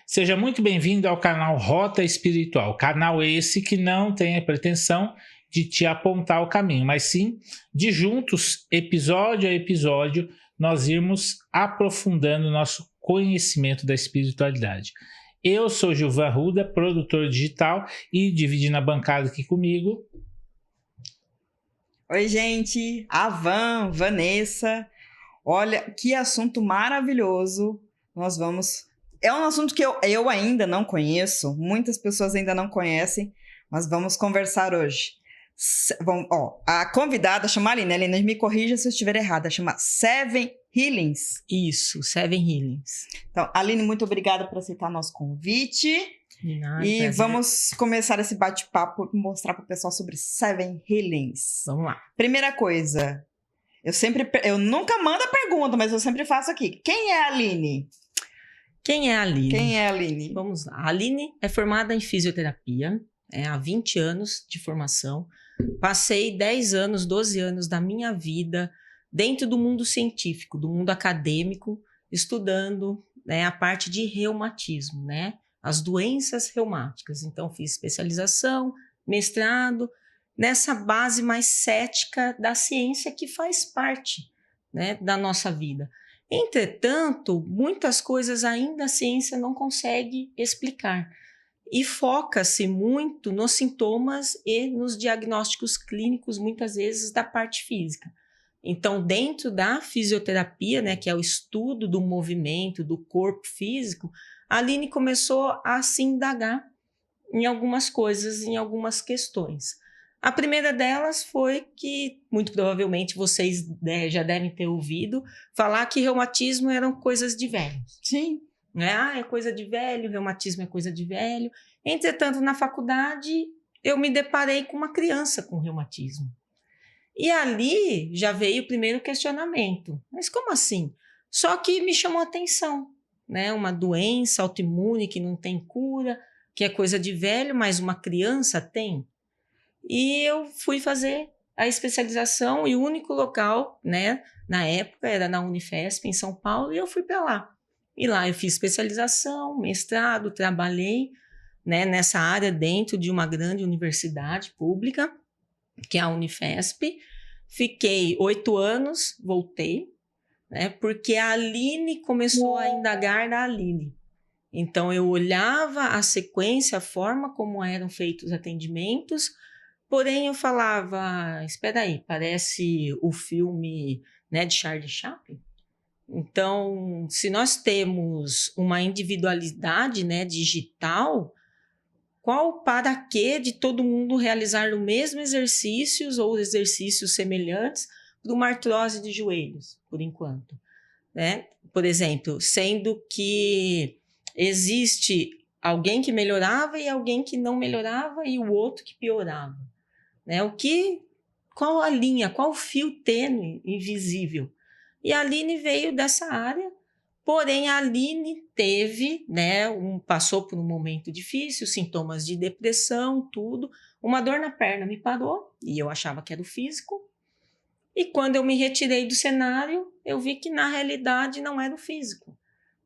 Seja muito bem-vindo ao canal Rota Espiritual. Canal esse que não tem a pretensão de te apontar o caminho, mas sim de juntos, episódio a episódio, nós irmos aprofundando o nosso conhecimento da espiritualidade. Eu sou Gilvan Arruda, produtor digital, e dividindo a bancada aqui comigo. Oi, gente, Vanessa. Olha, que assunto maravilhoso nós vamos... É um assunto que eu ainda não conheço, muitas pessoas ainda não conhecem, mas vamos conversar hoje. A convidada chama Aline. Aline, me corrija se eu estiver errada, chama Seven Healings. Isso, Seven Healings. Então, Aline, muito obrigada por aceitar nosso convite. De nada, E prazer. vamos começar esse bate-papo e mostrar para o pessoal sobre Seven Healings. Vamos lá. Primeira coisa, eu nunca mando a pergunta, mas eu sempre faço aqui. Quem é a Aline? Quem é a Aline? Quem é a Aline? Vamos lá. A Aline é formada em fisioterapia, há 20 anos de formação. Passei 10 anos, 12 anos da minha vida dentro do mundo científico, do mundo acadêmico, estudando, a parte de reumatismo, as doenças reumáticas. Então, fiz especialização, mestrado, nessa base mais cética da ciência que faz parte, da nossa vida. Entretanto, muitas coisas ainda a ciência não consegue explicar e foca-se muito nos sintomas e nos diagnósticos clínicos, muitas vezes, da parte física. Então, dentro da fisioterapia, que é o estudo do movimento, do corpo físico, a Aline começou a se indagar em algumas coisas, em algumas questões. A primeira delas foi que, muito provavelmente, vocês já devem ter ouvido falar que reumatismo eram coisas de velho. Sim. É coisa de velho, reumatismo é coisa de velho. Entretanto, na faculdade, eu me deparei com uma criança com reumatismo. E ali já veio o primeiro questionamento. Mas como assim? Só que me chamou a atenção, uma doença autoimune que não tem cura, que é coisa de velho, mas uma criança tem. E eu fui fazer a especialização e o único local, na época era na Unifesp, em São Paulo, e eu fui para lá. E lá eu fiz especialização, mestrado, trabalhei nessa área dentro de uma grande universidade pública, que é a Unifesp. Fiquei 8 anos, voltei, porque a Aline começou a indagar da Aline. Então eu olhava a sequência, a forma como eram feitos os atendimentos, porém eu falava, espera aí, parece o filme de Charlie Chaplin. Então, se nós temos uma individualidade digital, qual o para quê de todo mundo realizar o mesmo exercícios ou exercícios semelhantes para uma artrose de joelhos, por enquanto? Por exemplo, sendo que existe alguém que melhorava e alguém que não melhorava e o outro que piorava. Qual a linha, qual o fio tênue, invisível? E a Aline veio dessa área, porém a Aline teve, passou por um momento difícil, sintomas de depressão, tudo. Uma dor na perna me parou e eu achava que era o físico. E quando eu me retirei do cenário, eu vi que na realidade não era o físico.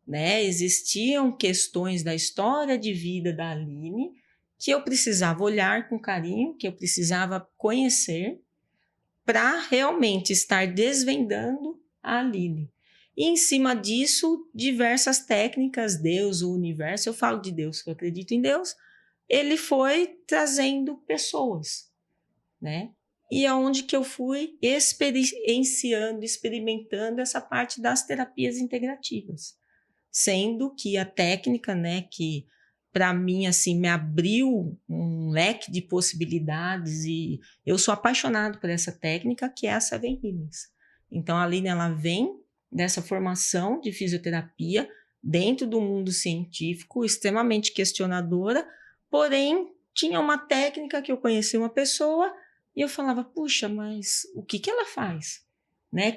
Existiam questões da história de vida da Aline que eu precisava olhar com carinho, que eu precisava conhecer para realmente estar desvendando a Aline. E em cima disso, diversas técnicas, Deus, o universo, eu falo de Deus, que eu acredito em Deus, ele foi trazendo pessoas, E é onde que eu fui experienciando, experimentando essa parte das terapias integrativas. Sendo que a técnica, que para mim, assim, me abriu um leque de possibilidades e eu sou apaixonado por essa técnica, que é a Seven Healings. Então, a Aline, ela vem dessa formação de fisioterapia dentro do mundo científico, extremamente questionadora, porém, tinha uma técnica que eu conheci uma pessoa e eu falava, puxa, mas o que ela faz?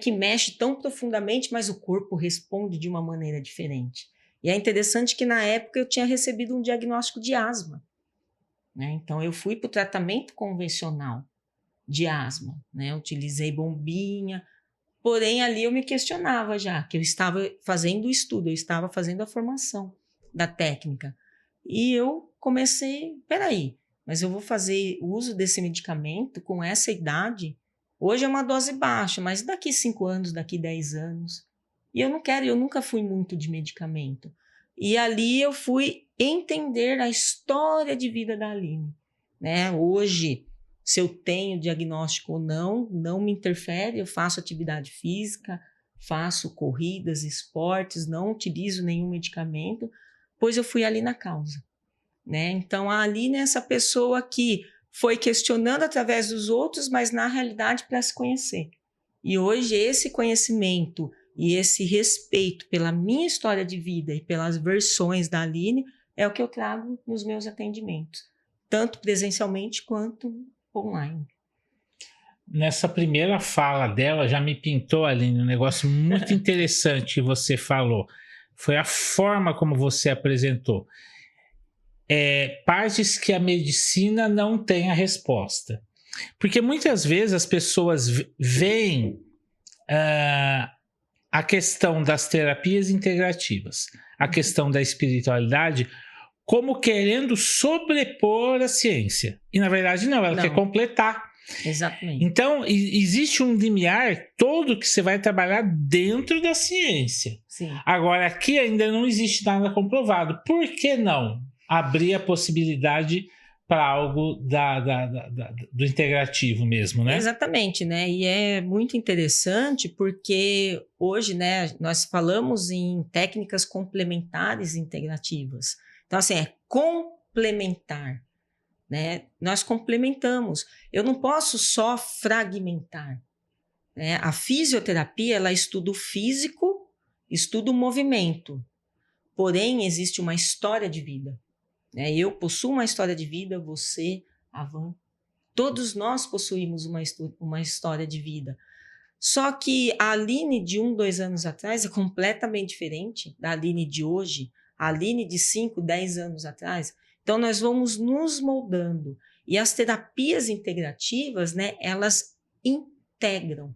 Que mexe tão profundamente, mas o corpo responde de uma maneira diferente. E é interessante que na época eu tinha recebido um diagnóstico de asma. Então eu fui para o tratamento convencional de asma. Utilizei bombinha, porém ali eu me questionava já, que eu estava fazendo o estudo, eu estava fazendo a formação. da técnica. E eu comecei, peraí, mas eu vou fazer uso desse medicamento com essa idade? Hoje é uma dose baixa, mas daqui 5 anos, daqui 10 anos. E eu não quero, eu nunca fui muito de medicamento. E ali eu fui entender a história de vida da Aline, né? Hoje, se eu tenho diagnóstico ou não me interfere, eu faço atividade física, faço corridas, esportes, não utilizo nenhum medicamento, pois eu fui ali na causa, né? Então, a Aline é essa pessoa que foi questionando através dos outros, mas na realidade para se conhecer. E hoje esse conhecimento e esse respeito pela minha história de vida e pelas versões da Aline é o que eu trago nos meus atendimentos, tanto presencialmente quanto online. Nessa primeira fala dela, já me pintou, Aline, um negócio muito interessante que você falou. Foi a forma como você apresentou. Partes que a medicina não tem a resposta. Porque muitas vezes as pessoas veem a questão das terapias integrativas, a questão da espiritualidade, como querendo sobrepor a ciência. E na verdade não, ela quer completar. Exatamente. Então, existe um limiar todo que você vai trabalhar dentro da ciência. Sim. Agora, aqui ainda não existe nada comprovado. Por que não abrir a possibilidade para algo do integrativo mesmo, né? Exatamente, né? E é muito interessante porque hoje, né, nós falamos em técnicas complementares integrativas. Então, assim, é complementar, né? Nós complementamos. Eu não posso só fragmentar, né? A fisioterapia, ela estuda o físico, estuda o movimento. Porém, existe uma história de vida, né? Eu possuo uma história de vida, você, a Van, todos nós possuímos uma história de vida. Só que a Aline de 1, 2 anos atrás é completamente diferente da Aline de hoje, a Aline de 5, 10 anos atrás. Então, nós vamos nos moldando. E as terapias integrativas, né, elas integram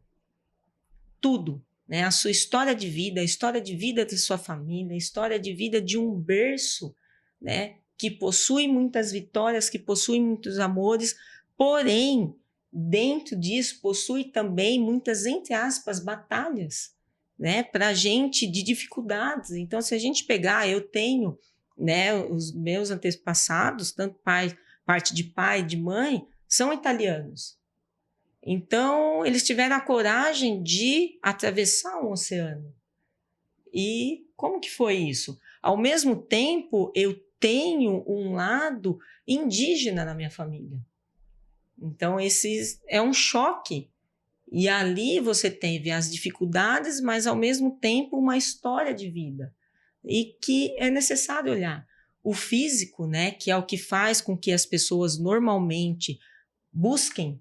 tudo, né? A sua história de vida, a história de vida da sua família, a história de vida de um berço, né, que possui muitas vitórias, que possui muitos amores, porém, dentro disso, possui também muitas, entre aspas, batalhas, né, para a gente de dificuldades. Então, se a gente pegar, eu tenho, né, os meus antepassados, tanto parte de pai, de mãe, são italianos. Então, eles tiveram a coragem de atravessar um oceano. E como que foi isso? Ao mesmo tempo, eu tenho um lado indígena na minha família. Então, esse é um choque. E ali você teve as dificuldades, mas ao mesmo tempo uma história de vida. E que é necessário olhar. O físico, né, que é o que faz com que as pessoas normalmente busquem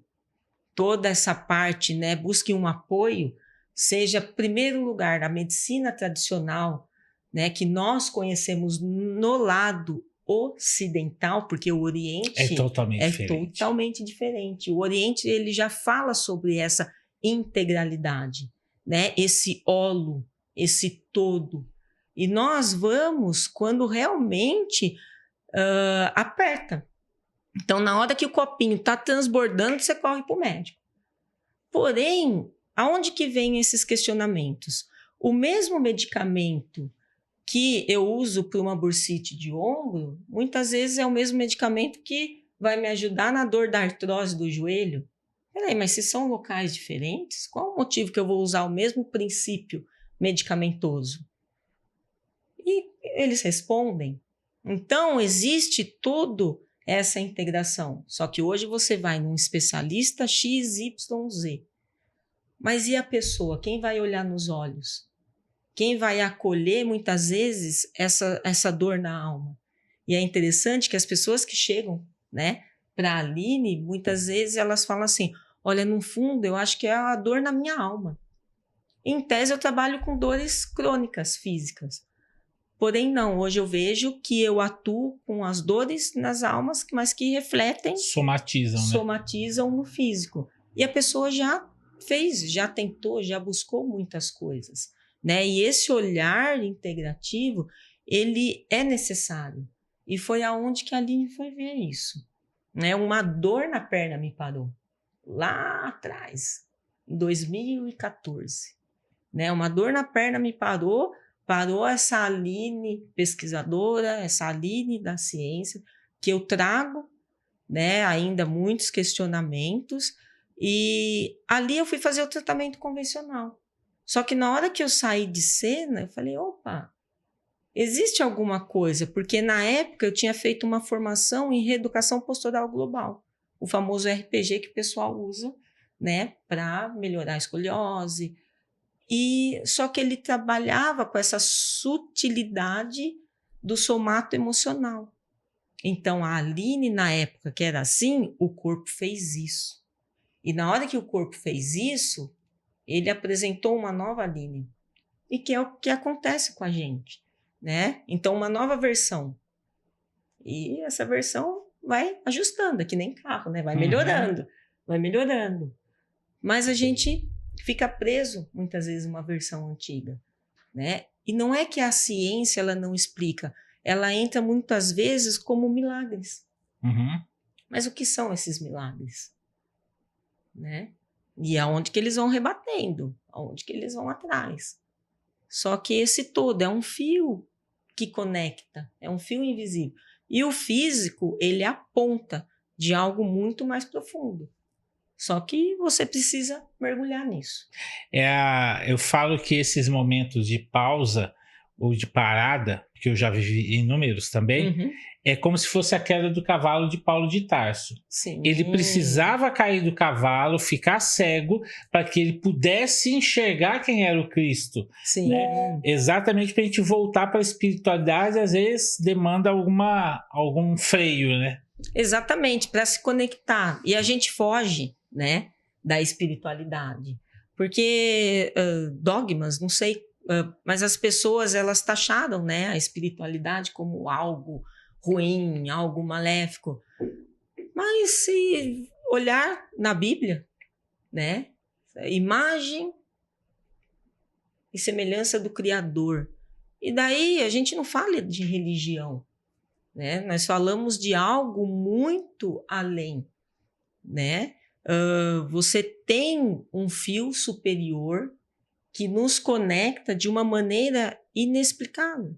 toda essa parte, né, busquem um apoio, seja, em primeiro lugar, a medicina tradicional, né, que nós conhecemos no lado ocidental, porque o Oriente é totalmente diferente. O Oriente, ele já fala sobre essa integralidade, né, esse holo, esse todo. E nós vamos quando realmente aperta. Então, na hora que o copinho está transbordando, você corre para o médico. Porém, aonde que vem esses questionamentos? O mesmo medicamento que eu uso para uma bursite de ombro, muitas vezes é o mesmo medicamento que vai me ajudar na dor da artrose do joelho. Peraí, mas se são locais diferentes, qual o motivo que eu vou usar o mesmo princípio medicamentoso? E eles respondem. Então, existe toda essa integração. Só que hoje você vai num especialista XYZ. Mas e a pessoa? Quem vai olhar nos olhos? Quem vai acolher, muitas vezes, essa dor na alma? E é interessante que as pessoas que chegam, né, para a Aline, muitas vezes elas falam assim, olha, no fundo, eu acho que é a dor na minha alma. Em tese, eu trabalho com dores crônicas físicas. Porém, não, hoje eu vejo que eu atuo com as dores nas almas, mas que refletem... somatizam no físico. E a pessoa já fez, já tentou, já buscou muitas coisas, né? E esse olhar integrativo, ele é necessário. E foi aonde que a Aline foi ver isso. Né? Uma dor na perna me parou. Lá atrás, em 2014. Né? Uma dor na perna me parou essa Aline pesquisadora, essa Aline da ciência, que eu trago, né, ainda muitos questionamentos, e ali eu fui fazer o tratamento convencional. Só que na hora que eu saí de cena, eu falei, opa, existe alguma coisa, porque na época eu tinha feito uma formação em reeducação postural global, o famoso RPG que o pessoal usa, né, para melhorar a escoliose, e só que ele trabalhava com essa sutilidade do somato emocional. Então, a Aline, na época que era assim, o corpo fez isso. E na hora que o corpo fez isso, ele apresentou uma nova Aline. E que é o que acontece com a gente, né? Então, uma nova versão. E essa versão vai ajustando, é que nem carro, né? Vai melhorando, vai melhorando. Mas a gente fica preso, muitas vezes, uma versão antiga, né? E não é que a ciência ela não explica, ela entra muitas vezes como milagres. Mas o que são esses milagres? Né? E aonde que eles vão rebatendo, aonde que eles vão atrás. Só que esse todo é um fio que conecta, é um fio invisível. E o físico, ele aponta de algo muito mais profundo. Só que você precisa mergulhar nisso. Eu falo que esses momentos de pausa ou de parada, que eu já vivi inúmeros também, é como se fosse a queda do cavalo de Paulo de Tarso. Sim. Ele precisava cair do cavalo, ficar cego, para que ele pudesse enxergar quem era o Cristo. Sim. Né? Exatamente para a gente voltar para a espiritualidade, às vezes demanda algum freio, né? Exatamente, para se conectar. E a gente foge, né, da espiritualidade. Porque dogmas, não sei, mas as pessoas, elas taxaram, né, a espiritualidade como algo ruim, algo maléfico. Mas se olhar na Bíblia, né, imagem e semelhança do Criador. E daí a gente não fala de religião, né? Nós falamos de algo muito além, né? Você tem um fio superior que nos conecta de uma maneira inexplicável.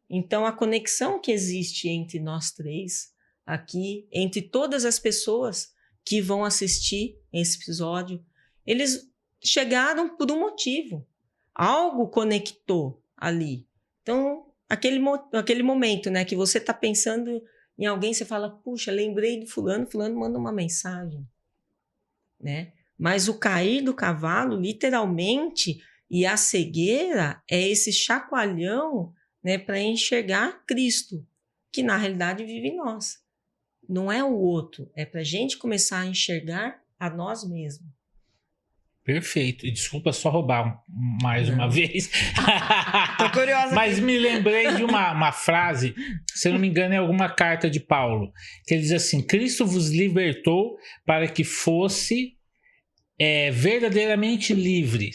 Então, a conexão que existe entre nós três aqui, entre todas as pessoas que vão assistir esse episódio, eles chegaram por um motivo. Algo conectou ali. Então, aquele momento, né, que você está pensando em alguém, você fala, puxa, lembrei de fulano manda uma mensagem. Né? Mas o cair do cavalo, literalmente, e a cegueira é esse chacoalhão, né, para enxergar Cristo, que na realidade vive em nós. Não é o outro, é para a gente começar a enxergar a nós mesmos. Perfeito. E desculpa só roubar mais uma vez. Tô curiosa. Mas me lembrei de uma frase, se eu não me engano é alguma carta de Paulo, que ele diz assim, Cristo vos libertou para que fosse verdadeiramente livre,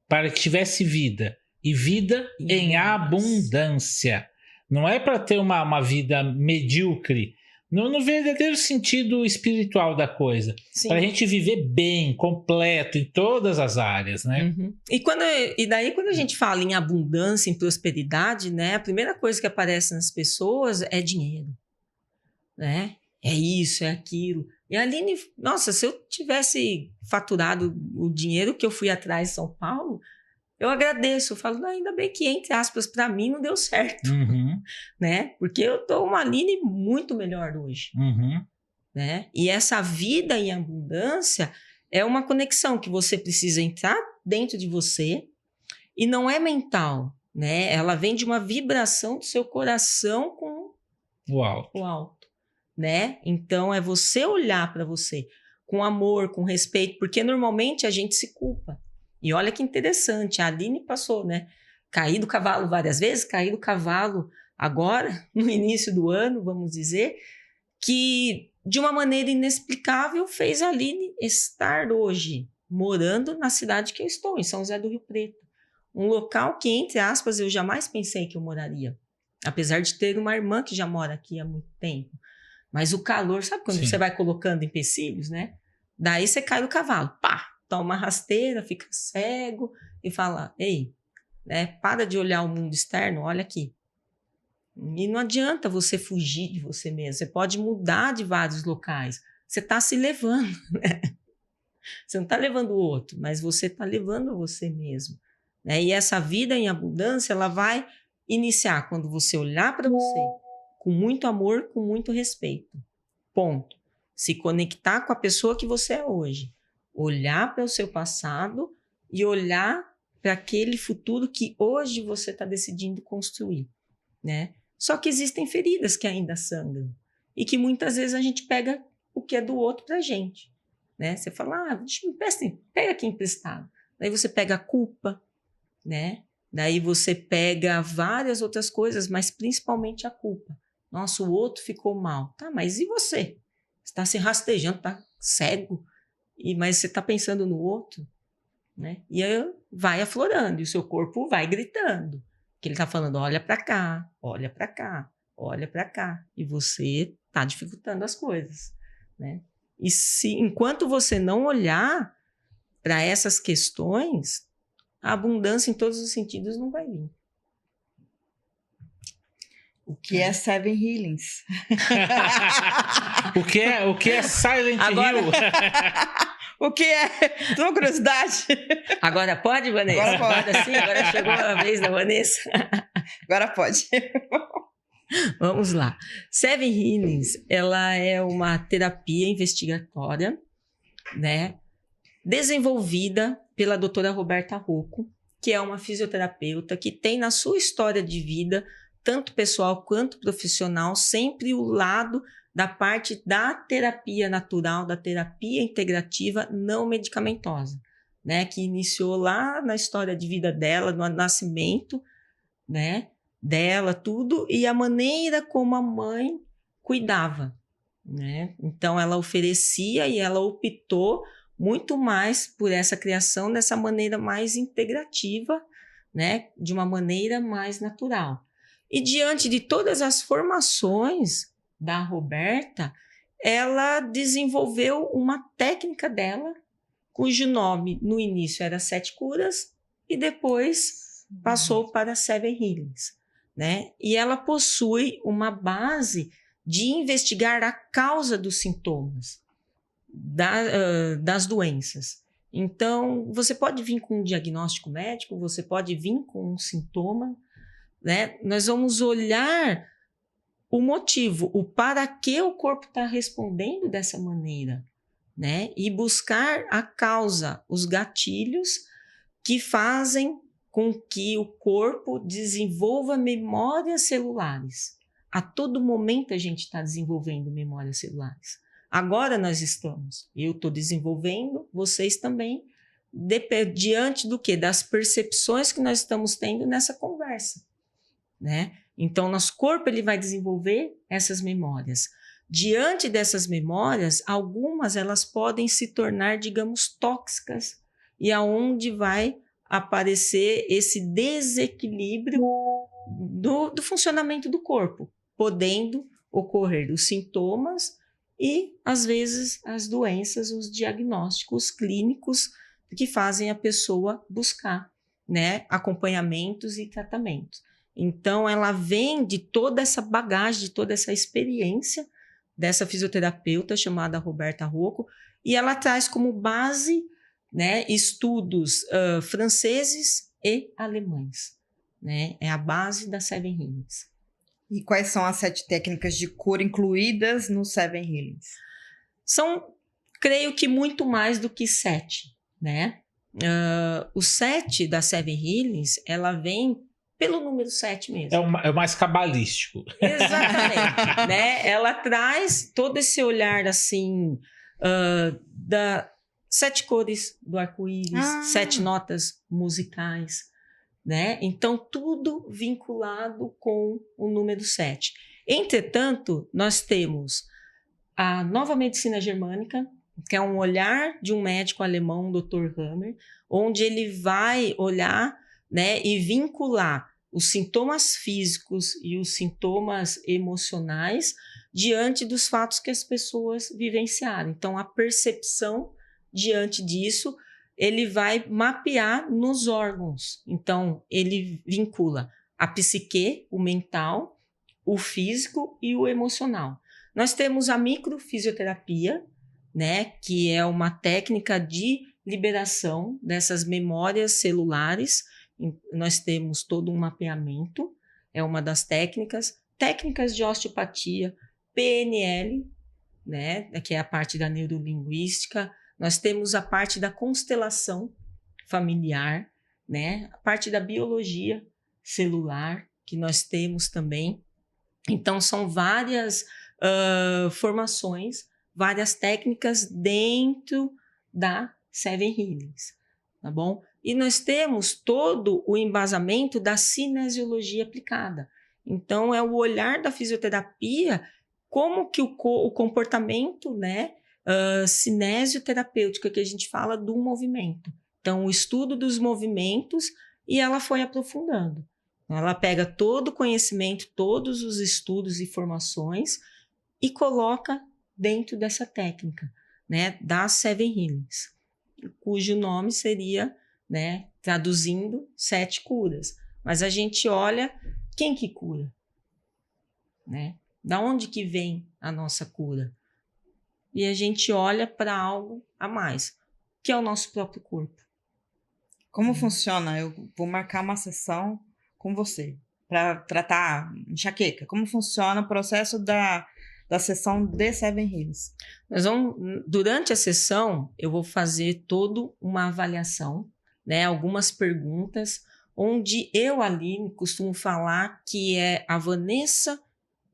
para que tivesse vida, e vida em abundância. Não é para ter uma vida medíocre, no verdadeiro sentido espiritual da coisa. Para a gente viver bem, completo, em todas as áreas, né? E daí, quando a gente fala em abundância, em prosperidade, né? A primeira coisa que aparece nas pessoas é dinheiro, né? É isso, é aquilo. E a Aline, nossa, se eu tivesse faturado o dinheiro que eu fui atrás em São Paulo, eu agradeço. Eu falo, ainda bem que, entre aspas, para mim não deu certo. Né? Porque eu tô uma Aline muito melhor hoje. Né? E essa vida em abundância é uma conexão que você precisa entrar dentro de você e não é mental, né? Ela vem de uma vibração do seu coração com o alto. Né? Então é você olhar para você com amor, com respeito, porque normalmente a gente se culpa. E olha que interessante, a Aline passou, né? Caí do cavalo várias vezes, caí do cavalo agora, no início do ano, vamos dizer, que de uma maneira inexplicável fez a Aline estar hoje morando na cidade que eu estou, em São José do Rio Preto. Um local que, entre aspas, eu jamais pensei que eu moraria. Apesar de ter uma irmã que já mora aqui há muito tempo. Mas o calor, sabe quando Sim. você vai colocando empecilhos, né? Daí você cai do cavalo, pá, toma uma rasteira, fica cego e fala, ei, né, para de olhar o mundo externo, olha aqui. E não adianta você fugir de você mesmo, você pode mudar de vários locais. Você está se levando, né? Você não está levando o outro, mas você está levando você mesmo, né? E essa vida em abundância, ela vai iniciar quando você olhar para você com muito amor, com muito respeito. Ponto. Se conectar com a pessoa que você é hoje. Olhar para o seu passado e olhar para aquele futuro que hoje você está decidindo construir, né? Só que existem feridas que ainda sangram e que muitas vezes a gente pega o que é do outro para a gente, né? Você fala, pega aqui emprestado. Daí você pega a culpa, né? Daí você pega várias outras coisas, mas principalmente a culpa. Nossa, o outro ficou mal. Tá, mas e você? Você está se rastejando, tá cego, mas você está pensando no outro, né? E aí vai aflorando, e o seu corpo vai gritando. Que ele está falando, olha para cá, olha para cá, olha para cá. E você está dificultando as coisas, né? E enquanto você não olhar para essas questões, a abundância em todos os sentidos não vai vir. O que é Seven Healings? O que é Silent Agora- Hill? O que é? Tô com curiosidade. Agora pode, Vanessa? Agora pode. Agora sim, agora chegou a vez da Vanessa. Agora pode. Vamos lá. Seven Healings, ela é uma terapia investigatória, né? Desenvolvida pela doutora Roberta Rocco, que é uma fisioterapeuta que tem na sua história de vida, tanto pessoal quanto profissional, sempre o lado da parte da terapia natural, da terapia integrativa não medicamentosa, né? Que iniciou lá na história de vida dela, no nascimento, né? Dela, tudo, e a maneira como a mãe cuidava, né? Então, ela oferecia e ela optou muito mais por essa criação dessa maneira mais integrativa, né? De uma maneira mais natural. E diante de todas as formações da Roberta, ela desenvolveu uma técnica dela, cujo nome no início era 7 curas e depois passou para 7 healings, né? E ela possui uma base de investigar a causa dos sintomas das doenças. Então, você pode vir com um diagnóstico médico, você pode vir com um sintoma, né? Nós vamos olhar o motivo, o para que o corpo está respondendo dessa maneira, né? E buscar a causa, os gatilhos que fazem com que o corpo desenvolva memórias celulares. A todo momento a gente está desenvolvendo memórias celulares. Agora nós estamos, eu estou desenvolvendo, vocês também, diante do quê? Das percepções que nós estamos tendo nessa conversa, né? Então, nosso corpo ele vai desenvolver essas memórias. Diante dessas memórias, algumas elas podem se tornar, digamos, tóxicas, e aonde vai aparecer esse desequilíbrio do funcionamento do corpo, podendo ocorrer os sintomas e, às vezes, as doenças, os diagnósticos clínicos que fazem a pessoa buscar, né, acompanhamentos e tratamentos. Então, ela vem de toda essa bagagem, de toda essa experiência dessa fisioterapeuta chamada Roberta Rocco, e ela traz como base, né, estudos franceses e alemães, né? É a base da Seven Healings. E quais são as 7 técnicas de cura incluídas no Seven Healings? São, creio que muito mais do que 7, né? O 7 da Seven Healings, ela vem pelo número 7 mesmo. É o mais cabalístico. Exatamente, né? Ela traz todo esse olhar, assim, da 7 cores do arco-íris, 7 notas musicais, né? Então, tudo vinculado com o número 7. Entretanto, nós temos a nova medicina germânica, que é um olhar de um médico alemão, Dr. Hammer, onde ele vai olhar, né, e vincular os sintomas físicos e os sintomas emocionais diante dos fatos que as pessoas vivenciaram. Então, a percepção diante disso, ele vai mapear nos órgãos. Então, ele vincula a psique, o mental, o físico e o emocional. Nós temos a microfisioterapia, né, que é uma técnica de liberação dessas memórias celulares. Nós temos todo um mapeamento, é uma das técnicas. Técnicas de osteopatia, PNL, né, que é a parte da neurolinguística. Nós temos a parte da constelação familiar, né, a parte da biologia celular, que nós temos também. Então, são várias formações, várias técnicas dentro da Seven Healings, tá bom? E nós temos todo o embasamento da cinesiologia aplicada. Então, é o olhar da fisioterapia, como que o comportamento, né, cinesioterapêutico, que a gente fala do movimento. Então, o estudo dos movimentos, e ela foi aprofundando. Ela pega todo o conhecimento, todos os estudos e formações e coloca dentro dessa técnica, né, das Seven Healings, cujo nome seria, né, traduzindo, 7 curas. Mas a gente olha quem que cura, né? Da onde que vem a nossa cura? E a gente olha para algo a mais, que é o nosso próprio corpo. Como funciona? Eu vou marcar uma sessão com você para tratar enxaqueca. Como funciona o processo da sessão de Seven Healings? Durante a sessão, eu vou fazer toda uma avaliação, né? Algumas perguntas, onde eu, Aline, costumo falar que é a Vanessa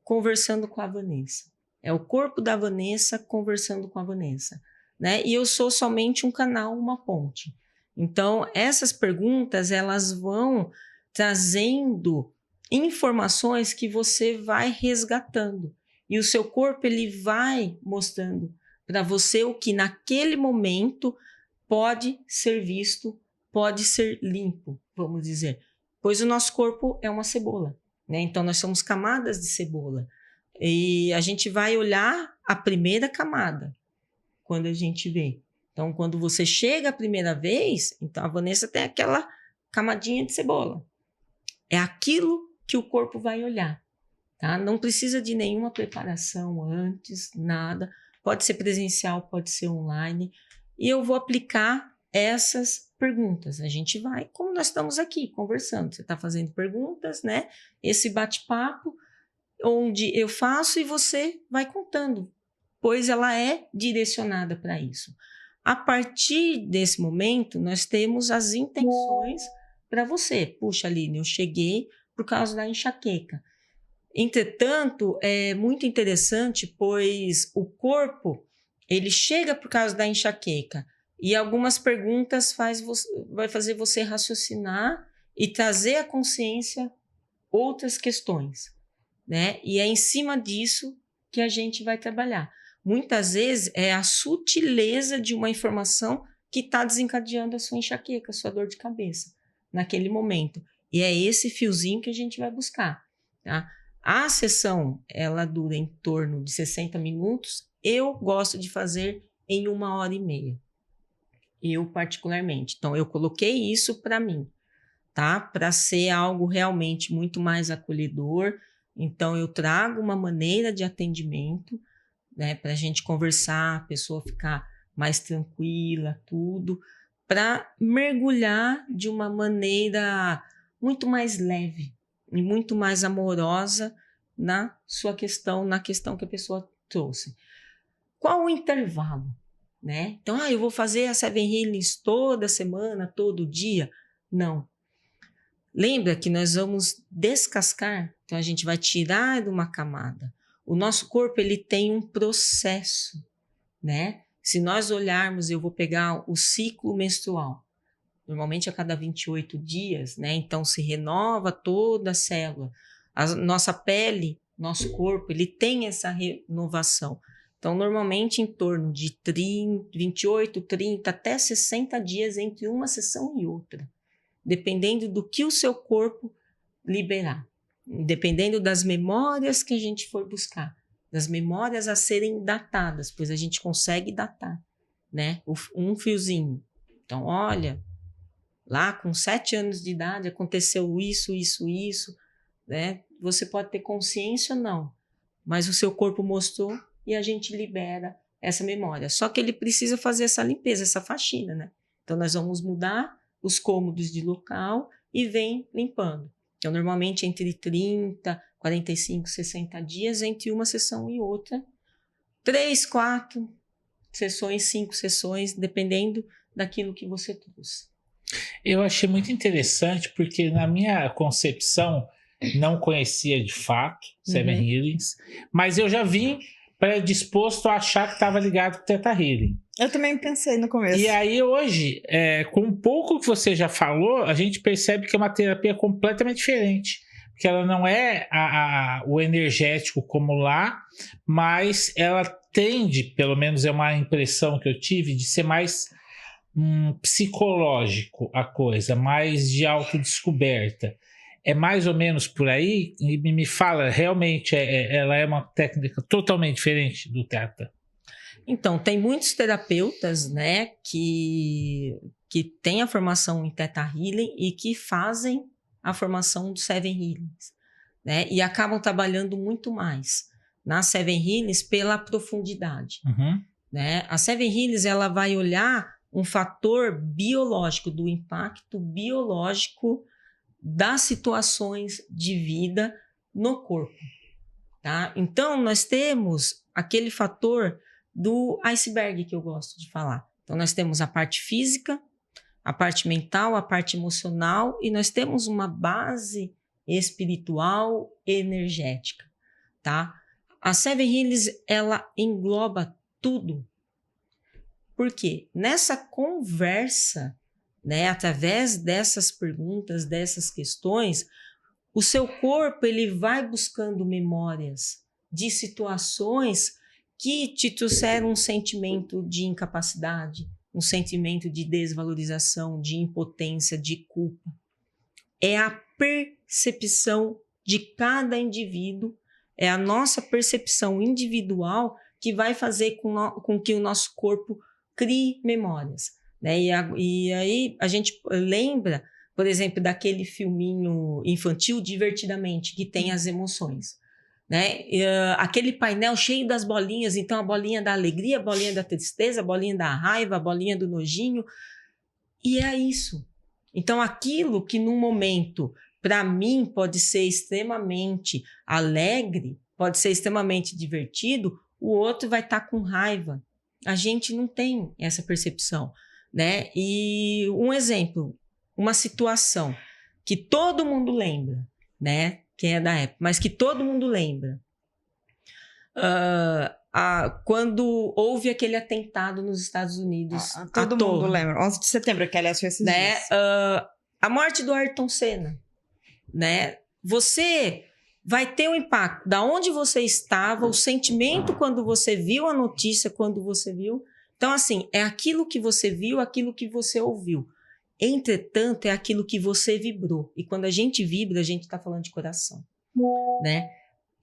conversando com a Vanessa. É o corpo da Vanessa conversando com a Vanessa, né? E eu sou somente um canal, uma ponte. Então, essas perguntas, elas vão trazendo informações que você vai resgatando. E o seu corpo, ele vai mostrando para você o que naquele momento pode ser visto, pode ser limpo, vamos dizer. Pois o nosso corpo é uma cebola, né? Então, nós somos camadas de cebola. E a gente vai olhar a primeira camada quando a gente vê. Então, quando você chega a primeira vez, então a Vanessa tem aquela camadinha de cebola. É aquilo que o corpo vai olhar, tá? Não precisa de nenhuma preparação antes, nada. Pode ser presencial, pode ser online. E eu vou aplicar essas perguntas. A gente vai, como nós estamos aqui, conversando. Você está fazendo perguntas, né? Esse bate-papo, onde eu faço e você vai contando, pois ela é direcionada para isso. A partir desse momento, nós temos as intenções para você. Puxa, Aline, eu cheguei por causa da enxaqueca. Entretanto, é muito interessante, pois o corpo, ele chega por causa da enxaqueca e algumas perguntas vai fazer você raciocinar e trazer à consciência outras questões, né? E é em cima disso que a gente vai trabalhar. Muitas vezes é a sutileza de uma informação que está desencadeando a sua enxaqueca, a sua dor de cabeça, naquele momento. E é esse fiozinho que a gente vai buscar, tá? A sessão, ela dura em torno de 60 minutos. Eu gosto de fazer em 1h30. Eu, particularmente. Então, eu coloquei isso para mim, tá? Para ser algo realmente muito mais acolhedor. Então, eu trago uma maneira de atendimento, né, para a gente conversar, a pessoa ficar mais tranquila, tudo, para mergulhar de uma maneira muito mais leve e muito mais amorosa na sua questão, na questão que a pessoa trouxe. Qual o intervalo, né? Então, eu vou fazer a Seven Healings toda semana, todo dia? Não. Lembra que nós vamos descascar, então a gente vai tirar de uma camada. O nosso corpo, ele tem um processo, né? Se nós olharmos, eu vou pegar o ciclo menstrual. Normalmente a cada 28 dias, né? Então se renova toda a célula. A nossa pele, nosso corpo, ele tem essa renovação. Então, normalmente em torno de 28, 30, até 60 dias entre uma sessão e outra. Dependendo do que o seu corpo liberar. Dependendo das memórias que a gente for buscar, das memórias a serem datadas, pois a gente consegue datar, né? Um fiozinho. Então, olha, lá com 7 anos de idade aconteceu isso, né? Você pode ter consciência ou não, mas o seu corpo mostrou e a gente libera essa memória. Só que ele precisa fazer essa limpeza, essa faxina, né? Então, nós vamos mudar os cômodos de local e vem limpando. Então, normalmente entre 30, 45, 60 dias, entre uma sessão e outra. 3, 4 sessões, 5 sessões, dependendo daquilo que você trouxe. Eu achei muito interessante, porque na minha concepção, não conhecia de fato Seven Healings, mas eu já vim predisposto a achar que estava ligado com Theta Healing. Eu também pensei no começo. E aí hoje, com um pouco que você já falou, a gente percebe que é uma terapia completamente diferente. Porque ela não é o energético como lá, mas ela tende, pelo menos é uma impressão que eu tive, de ser mais psicológico a coisa, mais de autodescoberta. É mais ou menos por aí? E me fala, realmente ela é uma técnica totalmente diferente do Theta? Então, tem muitos terapeutas, né, que têm a formação em Theta Healing e que fazem a formação do Seven Healings, né, e acabam trabalhando muito mais na Seven Healings pela profundidade, né. A Seven Healings, ela vai olhar um fator biológico, do impacto biológico das situações de vida no corpo, tá? Então, nós temos aquele fator do iceberg que eu gosto de falar. Então, nós temos a parte física, a parte mental, a parte emocional, e nós temos uma base espiritual, energética, tá? A Seven Healings, ela engloba tudo. Por quê? Nessa conversa, né, através dessas perguntas, dessas questões, o seu corpo ele vai buscando memórias de situações que te trouxeram um sentimento de incapacidade, um sentimento de desvalorização, de impotência, de culpa. É a percepção de cada indivíduo, é a nossa percepção individual que vai fazer com que o nosso corpo crie memórias, né? E aí a gente lembra, por exemplo, daquele filminho infantil Divertidamente, que tem as emoções, né? Aquele painel cheio das bolinhas, então a bolinha da alegria, a bolinha da tristeza, a bolinha da raiva, a bolinha do nojinho, e é isso. Então aquilo que num momento, para mim, pode ser extremamente alegre, pode ser extremamente divertido, o outro vai estar com raiva. A gente não tem essa percepção, né? E um exemplo, uma situação que todo mundo lembra, né? Quem é da época, mas que todo mundo lembra. Quando houve aquele atentado nos Estados Unidos. Todo mundo lembra. 11 de setembro, que aliás foi esses dias. A morte do Ayrton Senna, né? Você vai ter um impacto da onde você estava, o sentimento quando você viu a notícia, quando você viu. Então, assim, é aquilo que você viu, aquilo que você ouviu. Entretanto, é aquilo que você vibrou. E quando a gente vibra, a gente está falando de coração, né?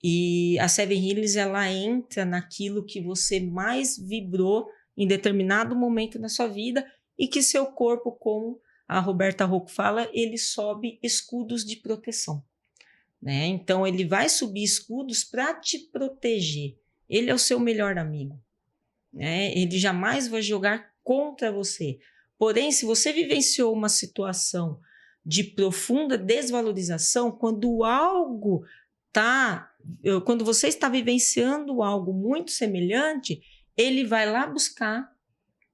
E a Seven Healings, ela entra naquilo que você mais vibrou em determinado momento da sua vida e que seu corpo, como a Roberta Rocco fala, ele sobe escudos de proteção, né? Então, ele vai subir escudos para te proteger. Ele é o seu melhor amigo, né? Ele jamais vai jogar contra você. Porém, se você vivenciou uma situação de profunda desvalorização, quando você está vivenciando algo muito semelhante, ele vai lá buscar,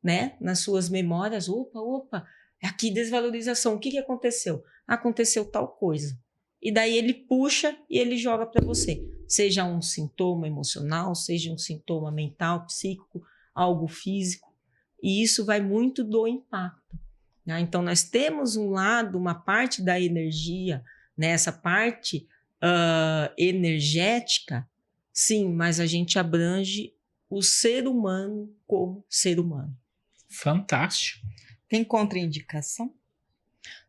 né, nas suas memórias, opa, aqui desvalorização, o que aconteceu? Aconteceu tal coisa. E daí ele puxa e ele joga para você. Seja um sintoma emocional, seja um sintoma mental, psíquico, algo físico. E isso vai muito do impacto, né? Então, nós temos um lado, uma parte da energia, né? Essa parte energética, sim, mas a gente abrange o ser humano como ser humano. Fantástico. Tem contraindicação?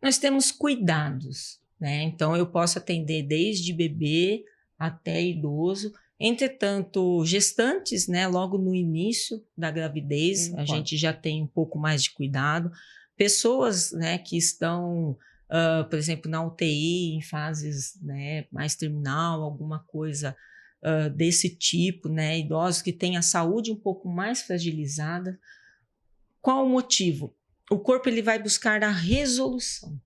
Nós temos cuidados, né? Então, eu posso atender desde bebê até idoso. Entretanto, gestantes, né, logo no início da gravidez, a gente já tem um pouco mais de cuidado. Pessoas, né, que estão, por exemplo, na UTI, em fases, né, mais terminal, alguma coisa desse tipo, né, idosos que têm a saúde um pouco mais fragilizada. Qual o motivo? O corpo ele vai buscar a resolução,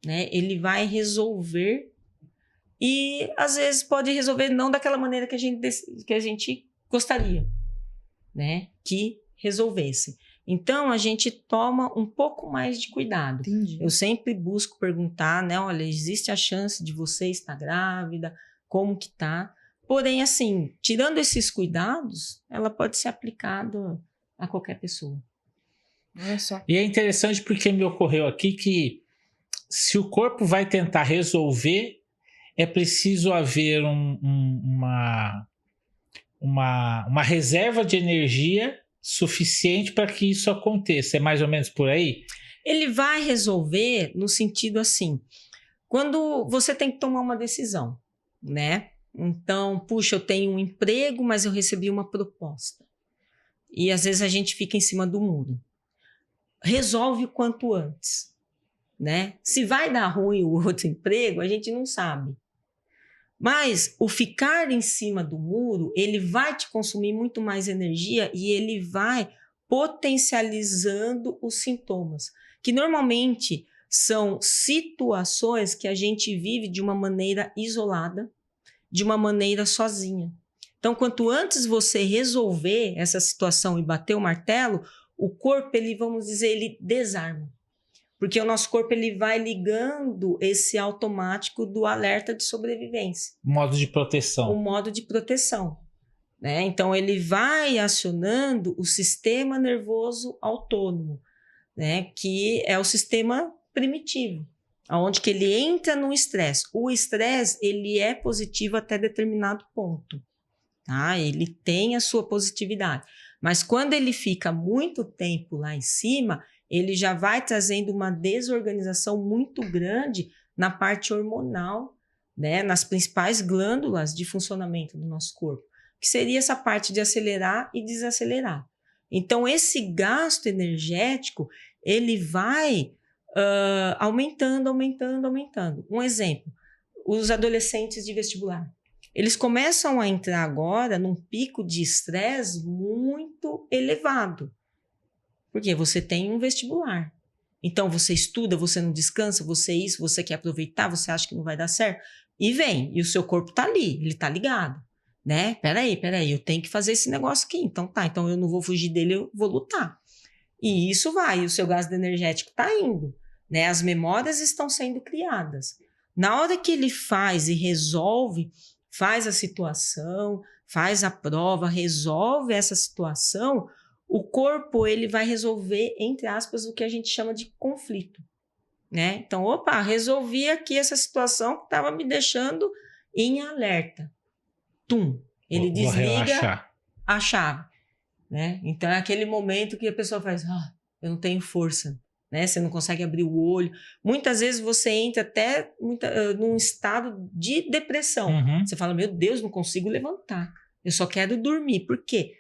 né? Ele vai resolver e às vezes pode resolver não daquela maneira que a gente gostaria, né? Que resolvesse. Então a gente toma um pouco mais de cuidado. Entendi. Eu sempre busco perguntar, né? Olha, existe a chance de você estar grávida? Como que tá? Porém, assim, tirando esses cuidados, ela pode ser aplicada a qualquer pessoa. Olha só. E é interessante porque me ocorreu aqui que se o corpo vai tentar resolver, é preciso haver uma reserva de energia suficiente para que isso aconteça. É mais ou menos por aí? Ele vai resolver no sentido assim, quando você tem que tomar uma decisão, né? Então, puxa, eu tenho um emprego, mas eu recebi uma proposta. E às vezes a gente fica em cima do muro. Resolve o quanto antes, né? Se vai dar ruim o outro emprego, a gente não sabe. Mas o ficar em cima do muro, ele vai te consumir muito mais energia e ele vai potencializando os sintomas, que normalmente são situações que a gente vive de uma maneira isolada, de uma maneira sozinha. Então, quanto antes você resolver essa situação e bater o martelo, o corpo, ele, vamos dizer, ele desarma. Porque o nosso corpo ele vai ligando esse automático do alerta de sobrevivência. Modo de proteção. O modo de proteção, né? Então, ele vai acionando o sistema nervoso autônomo, né? Que é o sistema primitivo, onde que ele entra no estresse. O estresse, ele é positivo até determinado ponto, tá? Ele tem a sua positividade. Mas quando ele fica muito tempo lá em cima, ele já vai trazendo uma desorganização muito grande na parte hormonal, né? Nas principais glândulas de funcionamento do nosso corpo, que seria essa parte de acelerar e desacelerar. Então, esse gasto energético, ele vai aumentando. Um exemplo, os adolescentes de vestibular. Eles começam a entrar agora num pico de estresse muito elevado. Porque você tem um vestibular. Então, você estuda, você não descansa, você quer aproveitar, você acha que não vai dar certo. E vem, e o seu corpo tá ali, ele tá ligado, né? Peraí, eu tenho que fazer esse negócio aqui. Então tá, então eu não vou fugir dele, eu vou lutar. E isso vai, e o seu gasto energético tá indo, né? As memórias estão sendo criadas. Na hora que ele faz e resolve, faz a situação, faz a prova, resolve essa situação, o corpo ele vai resolver, entre aspas, o que a gente chama de conflito, né? Então, opa, resolvi aqui essa situação que estava me deixando em alerta. Tum, ele desliga a chave, né? Então, é aquele momento que a pessoa faz, eu não tenho força, né? Você não consegue abrir o olho. Muitas vezes você entra até num estado de depressão. Uhum. Você fala, meu Deus, não consigo levantar. Eu só quero dormir. Por quê?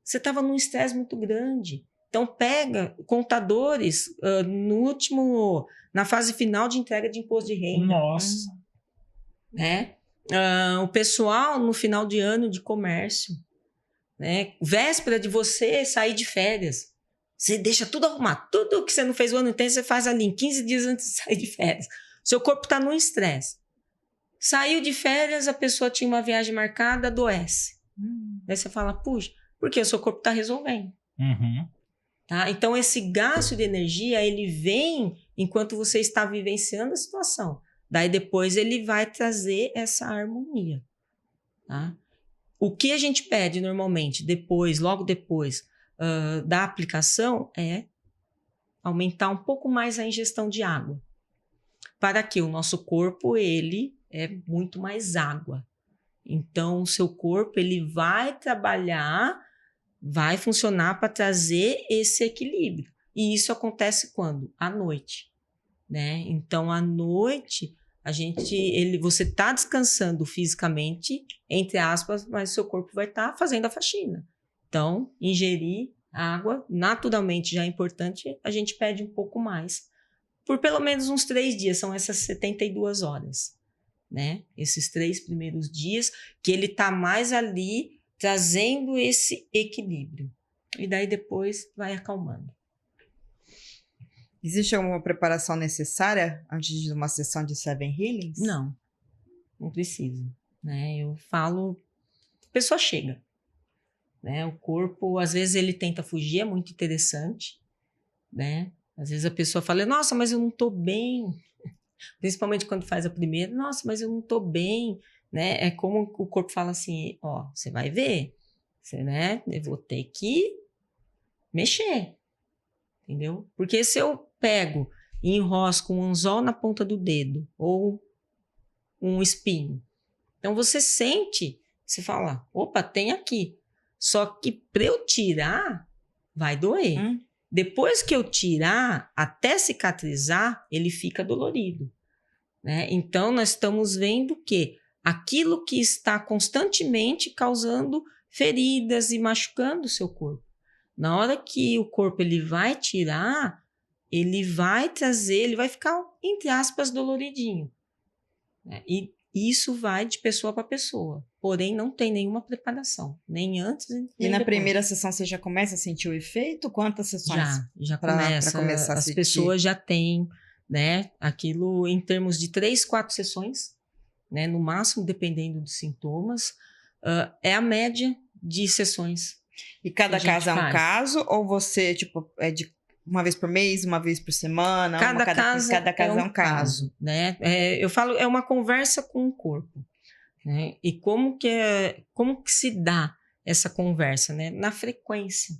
Você estava num estresse muito grande. Então, pega contadores na fase final de entrega de imposto de renda. Nossa. Né? O pessoal no final de ano de comércio. Né? Véspera de você sair de férias. Você deixa tudo arrumado. Tudo que você não fez o ano inteiro, você faz ali em 15 dias antes de sair de férias. Seu corpo está no estresse. Saiu de férias, a pessoa tinha uma viagem marcada, adoece. Aí você fala, puxa, porque o seu corpo está resolvendo. Uhum. Tá? Então, esse gasto de energia, ele vem enquanto você está vivenciando a situação. Daí, depois, ele vai trazer essa harmonia. Tá? O que a gente pede, normalmente, logo depois da aplicação, é aumentar um pouco mais a ingestão de água. Para que o nosso corpo, ele é muito mais água. Então, o seu corpo, ele vai trabalhar, vai funcionar para trazer esse equilíbrio. E isso acontece quando? À noite, né? Então, à noite, você está descansando fisicamente, entre aspas, mas o seu corpo vai estar fazendo a faxina. Então, ingerir água, naturalmente já é importante, a gente pede um pouco mais. Por pelo menos uns 3 dias, são essas 72 horas, né? Esses 3 primeiros dias, que ele está mais ali, trazendo esse equilíbrio. E daí depois vai acalmando. Existe alguma preparação necessária antes de uma sessão de Seven Healings? Não precisa, né? Eu falo, a pessoa chega, né? O corpo, às vezes ele tenta fugir, é muito interessante, né? Às vezes a pessoa fala, nossa, mas eu não tô bem, principalmente quando faz a primeira, nossa, mas eu não tô bem, né? É como o corpo fala assim, ó, você vai ver, né? Eu vou ter que mexer, entendeu? Porque se eu pego e enrosco um anzol na ponta do dedo ou um espinho, então você sente, você fala, opa, tem aqui. Só que para eu tirar, vai doer. Depois que eu tirar, até cicatrizar, ele fica dolorido, né? Então, nós estamos vendo que aquilo que está constantemente causando feridas e machucando o seu corpo. Na hora que o corpo ele vai tirar, ele vai trazer, ele vai ficar, entre aspas, doloridinho, né? E isso vai de pessoa para pessoa. Porém, não tem nenhuma preparação, nem antes nem E na depois. primeira sessão você já começa a sentir o efeito? Quantas sessões? Já pra começa. começar a As sentir? pessoas já têm, né, aquilo em termos de 3, 4 sessões, né, no máximo, dependendo dos sintomas. É a média de sessões. E cada que a caso gente é um faz. caso? Ou você, tipo, é de uma vez por mês, uma vez por semana? Cada caso é um caso. né? Eu falo, é uma conversa com o corpo, né? E como que se dá essa conversa, né? Na frequência.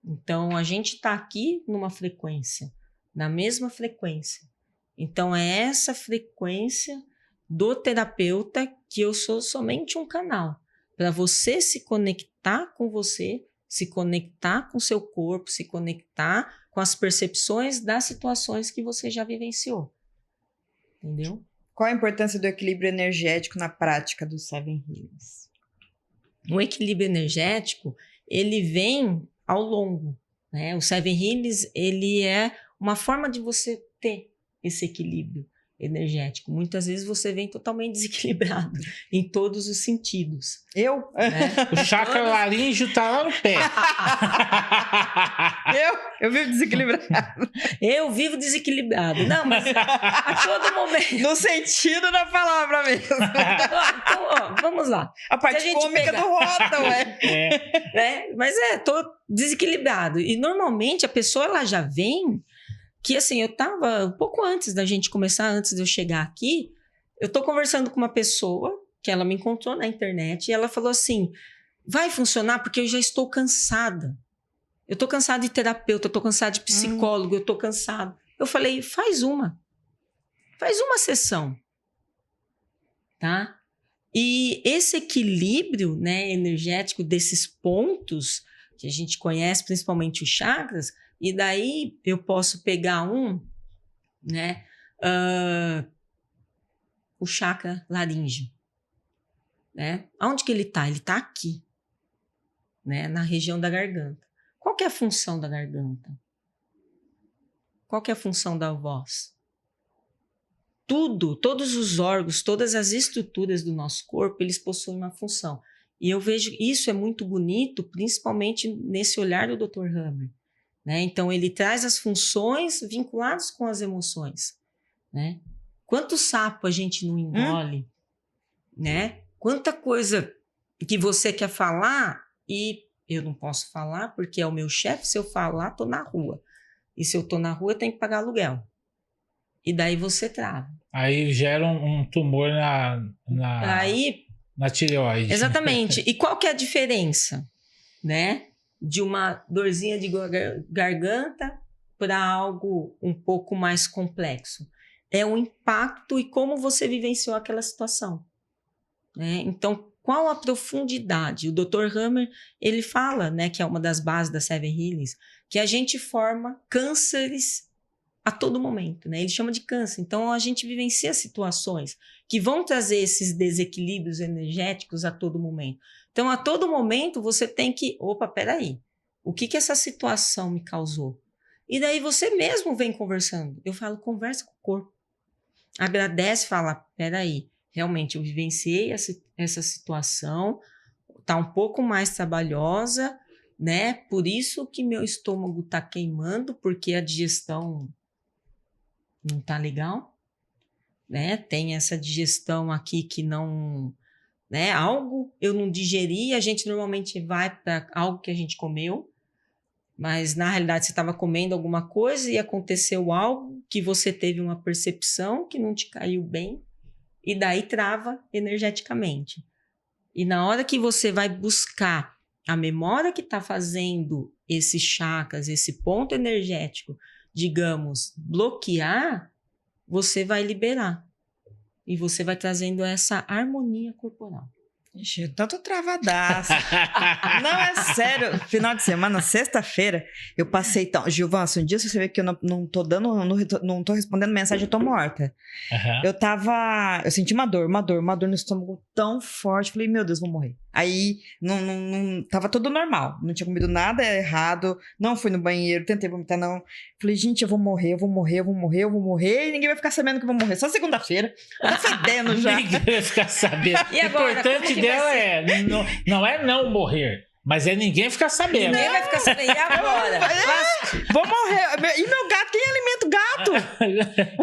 Então, a gente está aqui numa frequência, na mesma frequência. Então, é essa frequência do terapeuta que eu sou somente um canal para você se conectar com você, se conectar com seu corpo, se conectar com as percepções das situações que você já vivenciou. Entendeu? Qual a importância do equilíbrio energético na prática do Seven Healings? O equilíbrio energético, ele vem ao longo, né? O Seven Healings, ele é uma forma de você ter esse equilíbrio energético. Muitas vezes você vem totalmente desequilibrado em todos os sentidos. Eu? Né? O chakra laríngeo tá lá no pé. Eu vivo desequilibrado. Eu vivo desequilibrado. Não, mas a todo momento. No sentido da palavra mesmo. Então, ó, vamos lá. A parte Se a gente cômica pegar- do Rota, ué. Né? Mas tô desequilibrado. E normalmente a pessoa ela já vem que assim, eu tava um pouco antes da gente começar, antes de eu chegar aqui, eu tô conversando com uma pessoa que ela me encontrou na internet e ela falou assim, vai funcionar porque eu já estou cansada. Eu tô cansada de terapeuta, eu tô cansada de psicólogo, eu tô cansada. Eu falei, faz uma sessão, tá? E esse equilíbrio, né, energético desses pontos que a gente conhece, principalmente os chakras, e daí eu posso pegar né, o chakra laríngeo, né? Onde que ele tá? Ele tá aqui, né, na região da garganta. Qual que é a função da garganta? Qual que é a função da voz? Todos os órgãos, todas as estruturas do nosso corpo, eles possuem uma função. E eu vejo isso é muito bonito, principalmente nesse olhar do Dr. Hammer, né? Então, ele traz as funções vinculadas com as emoções, né? Quanto sapo a gente não engole, né? Quanta coisa que você quer falar e eu não posso falar porque é o meu chefe, se eu falar, tô na rua. E se eu tô na rua, eu tenho que pagar aluguel. E daí você trava. Aí gera um tumor Aí, na tireoide. exatamente. E qual que é a diferença, né? De uma dorzinha de garganta para algo um pouco mais complexo. É o impacto e como você vivenciou aquela situação, né? Então, qual a profundidade? O Dr. Hammer, ele fala, né, que é uma das bases da Seven Healings, que a gente forma cânceres a todo momento, né? Ele chama de câncer. Então, a gente vivencia situações que vão trazer esses desequilíbrios energéticos a todo momento. Então, a todo momento, você tem que... Opa, peraí. O que essa situação me causou? E daí você mesmo vem conversando. Eu falo, conversa com o corpo. Agradece, fala, peraí, realmente eu vivenciei essa situação, tá um pouco mais trabalhosa, né? Por isso que meu estômago tá queimando, porque a digestão não tá legal, né? Tem essa digestão aqui que não, né? Algo eu não digeri, a gente normalmente vai para algo que a gente comeu, mas na realidade você estava comendo alguma coisa e aconteceu algo que você teve uma percepção que não te caiu bem e daí trava energeticamente. E na hora que você vai buscar a memória que está fazendo esses chakras, esse ponto energético, digamos, bloquear, você vai liberar. E você vai trazendo essa harmonia corporal. Ixi, eu tô travadaça. Não, é sério. Final de semana, sexta-feira, eu passei tão... Gilvan, se um dia você vê que eu não tô dando, não tô respondendo mensagem, eu tô morta. Eu senti uma dor no estômago tão forte. Falei, meu Deus, vou morrer. Aí, tava tudo normal. Não tinha comido nada errado. Não fui no banheiro, tentei vomitar, não. Falei, gente, eu vou morrer. E ninguém vai ficar sabendo que eu vou morrer. Só segunda-feira. Tá fedendo já. Ninguém vai ficar sabendo. E agora, o importante dela não é não morrer, mas é ninguém ficar sabendo. Ninguém vai ficar sabendo. E agora? Vou morrer. E meu gato? Quem alimenta o gato?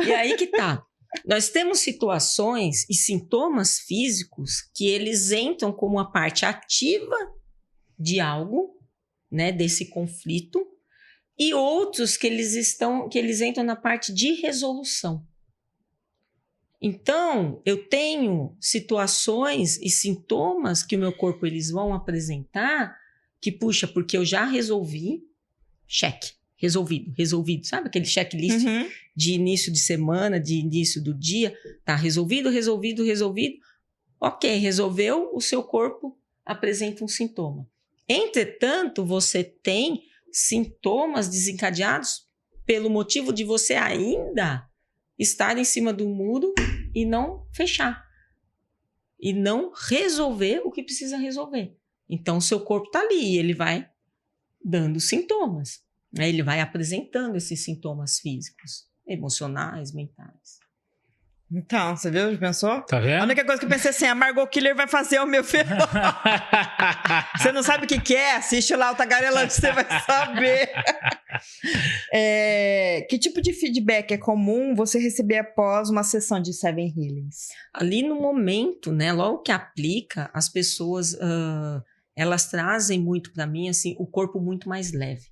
E aí que tá. Nós temos situações e sintomas físicos que eles entram como a parte ativa de algo, né, desse conflito, e outros que eles entram na parte de resolução. Então, eu tenho situações e sintomas que o meu corpo eles vão apresentar que, puxa, porque eu já resolvi, cheque, resolvido. Sabe aquele checklist de início de semana, de início do dia? Tá resolvido. Ok, resolveu, o seu corpo apresenta um sintoma. Entretanto, você tem sintomas desencadeados pelo motivo de você ainda estar em cima do muro e não fechar. E não resolver o que precisa resolver. Então, o seu corpo está ali, ele vai dando sintomas. Ele vai apresentando esses sintomas físicos, emocionais, mentais. Então, você viu? Pensou? Tá vendo? A única coisa que eu pensei assim, a Margot Killer vai fazer o meu filho. Você não sabe o que é? Assiste lá o Tagarelante, você vai saber. Que tipo de feedback é comum você receber após uma sessão de Seven Healings? Ali no momento, né, logo que aplica, as pessoas, elas trazem muito para mim, assim, o corpo muito mais leve,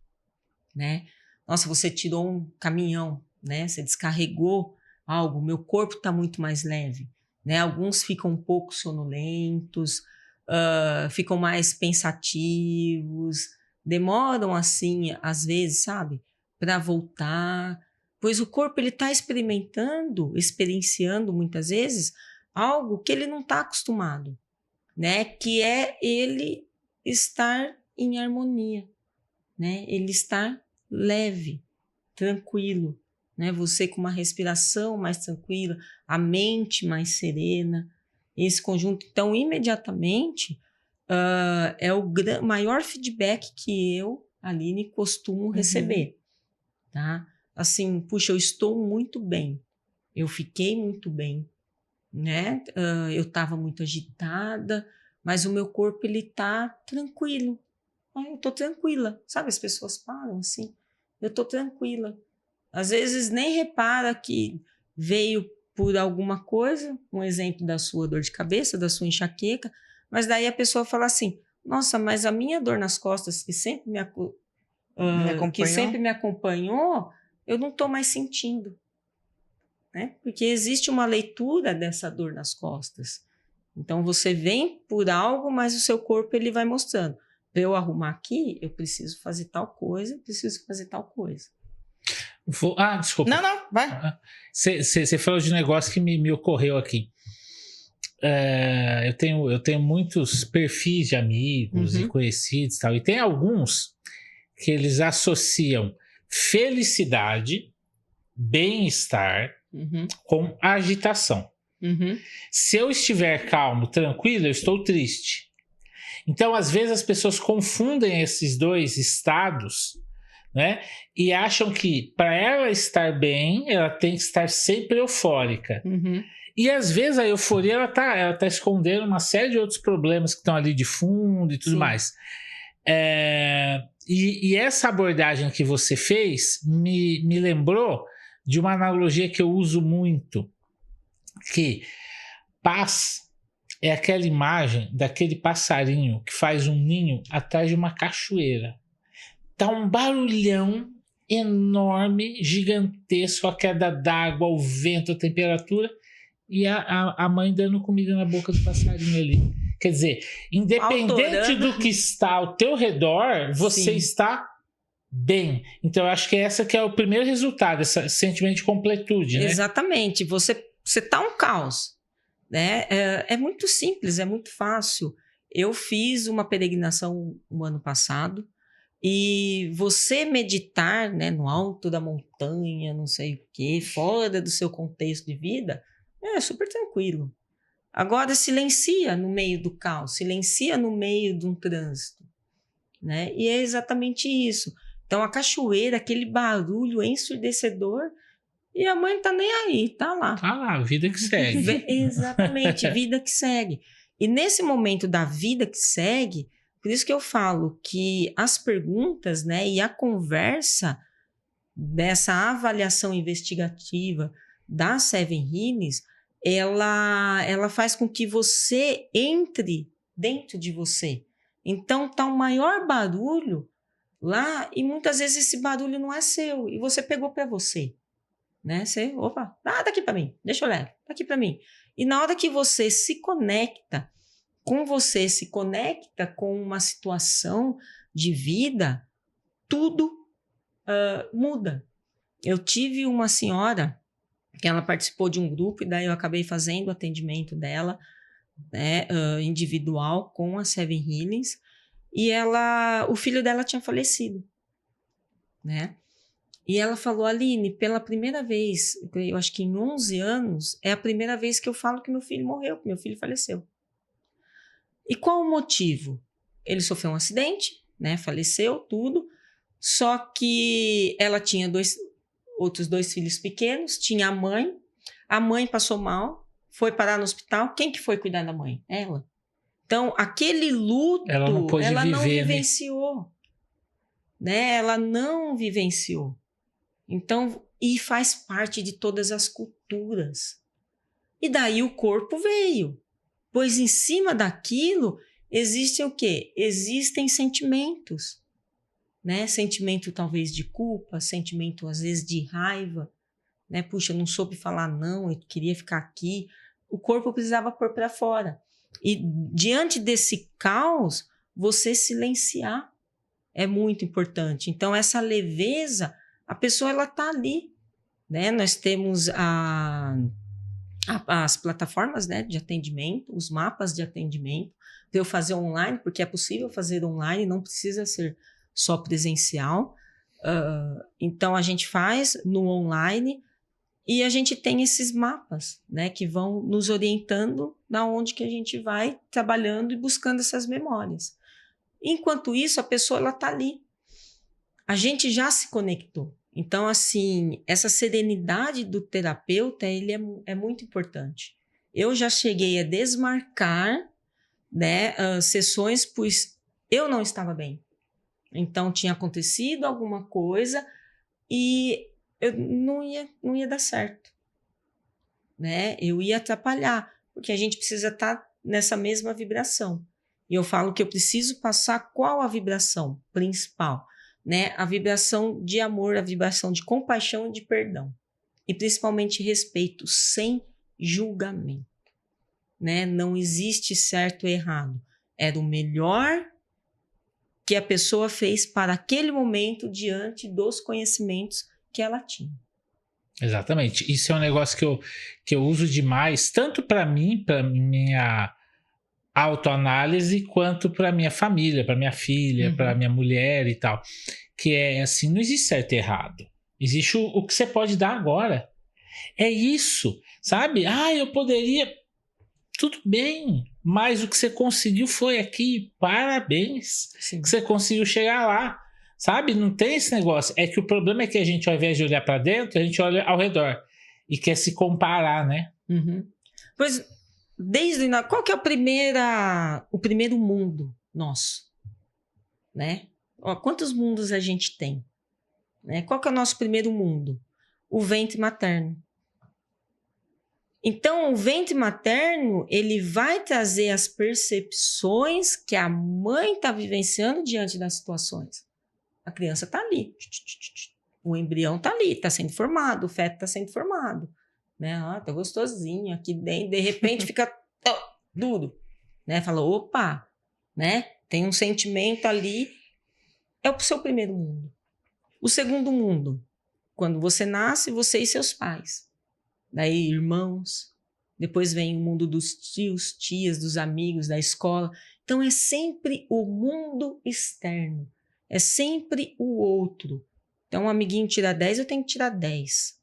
né? Nossa, você tirou um caminhão, né? Você descarregou algo, meu corpo está muito mais leve, né? Alguns ficam um pouco sonolentos, ficam mais pensativos, demoram assim, às vezes, sabe? Para voltar, pois o corpo ele está experienciando muitas vezes algo que ele não está acostumado, né? Que é ele estar em harmonia, né? Ele estar leve, tranquilo, né? Você com uma respiração mais tranquila, a mente mais serena, esse conjunto. Então, imediatamente, é o maior feedback que eu, Aline, costumo receber, tá? Assim, puxa, eu estou muito bem, eu fiquei muito bem, né? Eu estava muito agitada, mas o meu corpo, ele tá tranquilo. Eu tô tranquila, sabe? As pessoas param assim, eu tô tranquila. Às vezes nem repara que veio por alguma coisa, um exemplo da sua dor de cabeça, da sua enxaqueca, mas daí a pessoa fala assim, nossa, mas a minha dor nas costas, que sempre me acompanhou, eu não estou mais sentindo, né? Porque existe uma leitura dessa dor nas costas. Então, você vem por algo, mas o seu corpo ele vai mostrando. Para eu arrumar aqui, eu preciso fazer tal coisa, Desculpa. Não, vai. Você falou de um negócio que me ocorreu aqui. Eu tenho muitos perfis de amigos e conhecidos e tal, e tem alguns que eles associam felicidade, bem-estar Uhum. com agitação. Uhum. Se eu estiver calmo, tranquilo, eu estou triste. Então, às vezes, as pessoas confundem esses dois estados, né? E acham que para ela estar bem, ela tem que estar sempre eufórica. Uhum. E às vezes a euforia ela tá escondendo uma série de outros problemas que estão ali de fundo e tudo Sim. mais. E essa abordagem que você fez me lembrou de uma analogia que eu uso muito, que paz é aquela imagem daquele passarinho que faz um ninho atrás de uma cachoeira. Tá um barulhão enorme, gigantesco, a queda d'água, o vento, a temperatura, e a mãe dando comida na boca do passarinho ali. Quer dizer, independente Autorando. do que está ao teu redor, você Sim. está bem. Então, eu acho que essa que é o primeiro resultado, esse sentimento de completude, né? Exatamente. Você tá um caos, né? É muito simples, é muito fácil. Eu fiz uma peregrinação no ano passado e você meditar, né, no alto da montanha, não sei o quê, fora do seu contexto de vida, é super tranquilo. Agora silencia no meio do caos, silencia no meio de um trânsito, né? E é exatamente isso. Então a cachoeira, aquele barulho ensurdecedor, e a mãe tá nem aí, tá lá. Tá lá, a vida que segue. Exatamente, vida que segue. E nesse momento da vida que segue, por isso que eu falo que as perguntas, né, e a conversa dessa avaliação investigativa das Seven Healings, ela faz com que você entre dentro de você. Então tá um maior barulho lá e muitas vezes esse barulho não é seu e você pegou para você, né? Você, opa, tá aqui para mim, deixa eu ler, tá aqui para mim. E na hora que você se conecta com você, se conecta com uma situação de vida, tudo muda. Eu tive uma senhora que ela participou de um grupo e daí eu acabei fazendo o atendimento dela, né, individual com a Seven Healings, e o filho dela tinha falecido, né? E ela falou, Aline, pela primeira vez, eu acho que em 11 anos, é a primeira vez que eu falo que meu filho morreu, que meu filho faleceu. E qual o motivo? Ele sofreu um acidente, né? Faleceu, tudo. Só que ela tinha outros dois filhos pequenos, tinha a mãe passou mal, foi parar no hospital. Quem que foi cuidar da mãe? Ela. Então, aquele luto, Ela não pôde não viver, vivenciou. Né? Ela não vivenciou. Então, e faz parte de todas as culturas. E daí o corpo veio. Pois em cima daquilo existem o quê? Existem sentimentos, né? Sentimento talvez de culpa, sentimento às vezes de raiva, né? Puxa, eu não soube falar não, eu queria ficar aqui. O corpo precisava pôr para fora. E diante desse caos, você silenciar é muito importante. Então essa leveza, a pessoa ela tá ali, né? Nós temos as plataformas, né, de atendimento, os mapas de atendimento, para eu fazer online, porque é possível fazer online, não precisa ser só presencial. Então, a gente faz no online e a gente tem esses mapas, né, que vão nos orientando na onde que a gente vai trabalhando e buscando essas memórias. Enquanto isso, a pessoa ela tá ali. A gente já se conectou. Então, assim, essa serenidade do terapeuta, ele é muito importante. Eu já cheguei a desmarcar, né, sessões, pois eu não estava bem. Então, tinha acontecido alguma coisa e eu não ia dar certo. Né? Eu ia atrapalhar, porque a gente precisa estar nessa mesma vibração. E eu falo que eu preciso passar qual a vibração principal? Né? A vibração de amor, a vibração de compaixão e de perdão. E principalmente respeito, sem julgamento. Né? Não existe certo e errado. Era o melhor que a pessoa fez para aquele momento diante dos conhecimentos que ela tinha. Exatamente. Isso é um negócio que eu uso demais, tanto para mim, para minha autoanálise, quanto para minha família, para minha filha, para minha mulher e tal. Que é assim, não existe certo e errado. Existe o que você pode dar agora. É isso, sabe? Eu poderia... Tudo bem, mas o que você conseguiu foi aqui, parabéns. Sim. Que você conseguiu chegar lá, sabe? Não tem esse negócio. É que o problema é que a gente, ao invés de olhar para dentro, a gente olha ao redor e quer se comparar, né? Uhum. Pois, qual que é o primeiro mundo nosso? Né? Ó, quantos mundos a gente tem? Né? Qual que é o nosso primeiro mundo? O ventre materno. Então, o ventre materno, ele vai trazer as percepções que a mãe está vivenciando diante das situações. A criança está ali. O embrião está ali, está sendo formado, o feto está sendo formado. Né? Tá gostosinho aqui dentro, de repente fica duro. Né? Fala, opa, né? Tem um sentimento ali. É o seu primeiro mundo. O segundo mundo, quando você nasce, você e seus pais. Daí irmãos, depois vem o mundo dos tios, tias, dos amigos, da escola. Então é sempre o mundo externo, é sempre o outro. Então um amiguinho tira 10, eu tenho que tirar 10.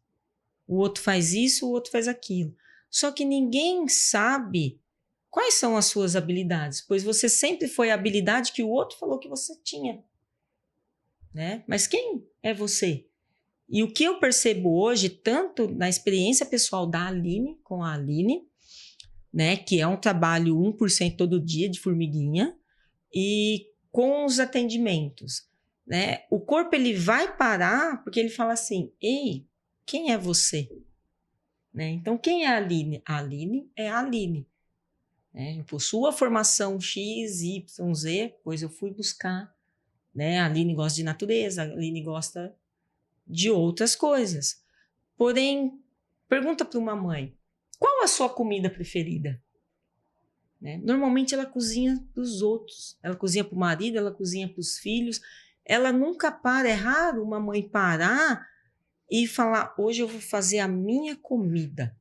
O outro faz isso, o outro faz aquilo. Só que ninguém sabe quais são as suas habilidades, pois você sempre foi a habilidade que o outro falou que você tinha. Né? Mas quem é você? E o que eu percebo hoje, tanto na experiência pessoal da Aline, com a Aline, né, que é um trabalho 1% todo dia de formiguinha, e com os atendimentos, né, o corpo ele vai parar porque ele fala assim, ei, quem é você? Né? Então, quem é a Aline? A Aline é a Aline. Né? Eu possuo a formação X, Y, Z, pois eu fui buscar. Né? A Aline gosta de natureza, a Aline gosta de outras coisas. Porém, pergunta para uma mãe, qual a sua comida preferida? Né? Normalmente ela cozinha para os outros, ela cozinha para o marido, ela cozinha para os filhos, ela nunca para, é raro uma mãe parar e falar, hoje eu vou fazer a minha comida.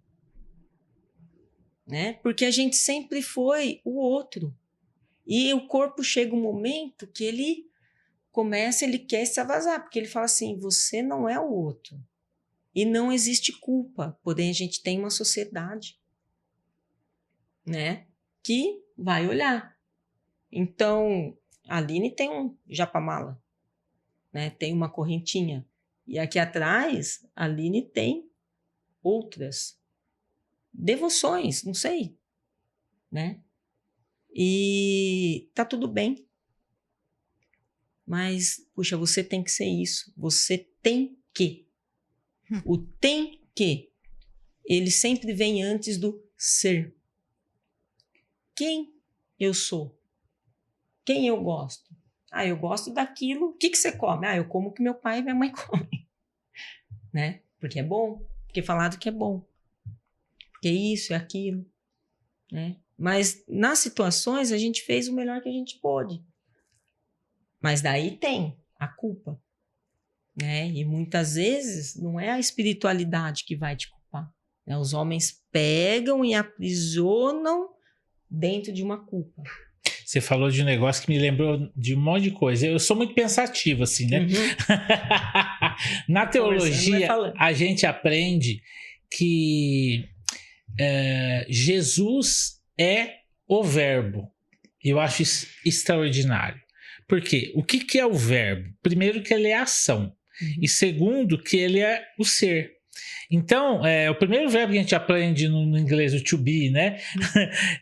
Né? Porque a gente sempre foi o outro. E o corpo chega um momento que ele quer extravasar, porque ele fala assim, você não é o outro. E não existe culpa, porém a gente tem uma sociedade, né, que vai olhar. Então, a Aline tem um japamala, né, tem uma correntinha. E aqui atrás, a Aline tem outras devoções, não sei, né? E tá tudo bem. Mas, puxa, você tem que ser isso. Você tem que. O tem que, ele sempre vem antes do ser. Quem eu sou? Quem eu gosto? Eu gosto daquilo. O que você come? Eu como o que meu pai e minha mãe comem. Né? Porque é bom. Porque falado que é bom. Porque é isso, é aquilo. Né? Mas, nas situações, a gente fez o melhor que a gente pôde. Mas daí tem a culpa, né? E muitas vezes não é a espiritualidade que vai te culpar. Né? Os homens pegam e aprisionam dentro de uma culpa. Você falou de um negócio que me lembrou de um monte de coisa. Eu sou muito pensativo, assim, né? Uhum. Na teologia, a gente aprende que Jesus é o verbo. Eu acho isso extraordinário. Por quê? O que é o verbo? Primeiro, que ele é ação. E segundo, que ele é o ser. Então, o primeiro verbo que a gente aprende no inglês, o to be, né?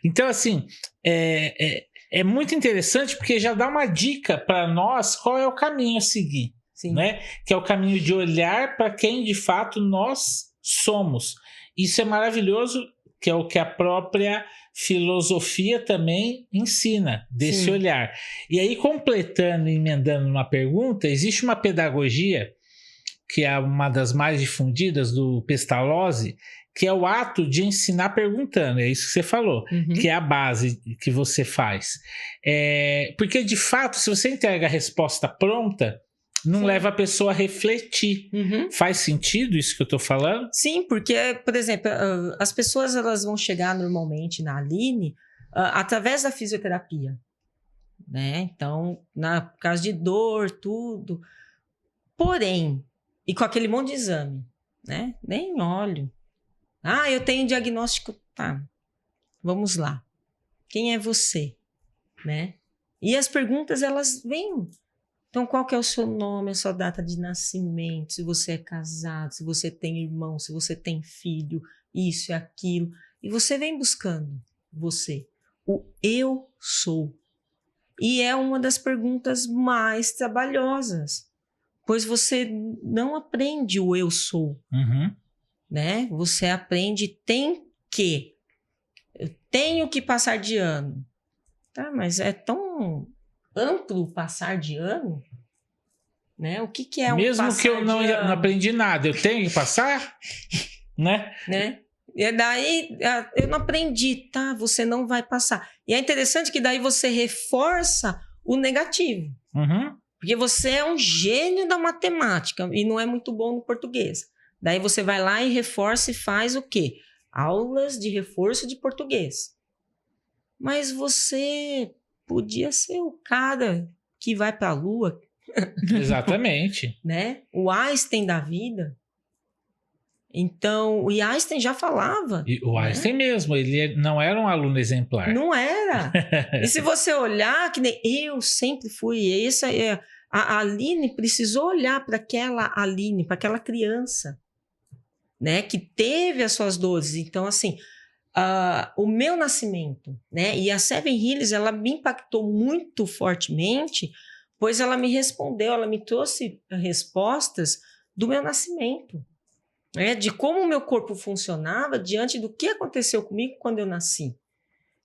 Então, assim, é muito interessante porque já dá uma dica para nós qual é o caminho a seguir. Sim. Né? Que é o caminho de olhar para quem de fato nós somos. Isso é maravilhoso, que é o que a própria filosofia também ensina, desse Sim. olhar. E aí, completando e emendando uma pergunta, existe uma pedagogia, que é uma das mais difundidas, do Pestalozzi, que é o ato de ensinar perguntando, é isso que você falou, que é a base que você faz. Porque, de fato, se você entrega a resposta pronta, não Sim. leva a pessoa a refletir. Faz sentido isso que eu estou falando? Sim, porque, por exemplo, as pessoas elas vão chegar normalmente na Aline através da fisioterapia. Né? Então, por causa de dor, tudo. Porém, E com aquele monte de exame, né? Nem olho. Ah, eu tenho diagnóstico. Tá, vamos lá. Quem é você? Né? E as perguntas, elas vêm. Então, qual que é o seu nome, a sua data de nascimento, se você é casado, se você tem irmão, se você tem filho, isso e aquilo. E você vem buscando você. O eu sou. E é uma das perguntas mais trabalhosas, pois você não aprende o eu sou, né? Você aprende tem que. Eu tenho que passar de ano. Tá, mas é tão amplo passar de ano, né? O que é um Mesmo passar que eu não de ano? aprendi nada, eu tenho que passar, né? E daí eu não aprendi, tá? Você não vai passar. E é interessante que daí você reforça o negativo. Porque você é um gênio da matemática e não é muito bom no português. Daí você vai lá e reforça e faz o quê? Aulas de reforço de português. Mas você podia ser o cara que vai para a Lua. Exatamente. Né? O Einstein da vida. Então, o Einstein já falava. E o Einstein mesmo, ele não era um aluno exemplar. Não era. E se você olhar, que nem eu sempre fui, a Aline precisou olhar para aquela Aline, para aquela criança, né, que teve as suas dores. Então, assim, o meu nascimento, né, e a Seven Hills, ela me impactou muito fortemente, pois ela me respondeu, ela me trouxe respostas do meu nascimento, né, de como o meu corpo funcionava diante do que aconteceu comigo quando eu nasci.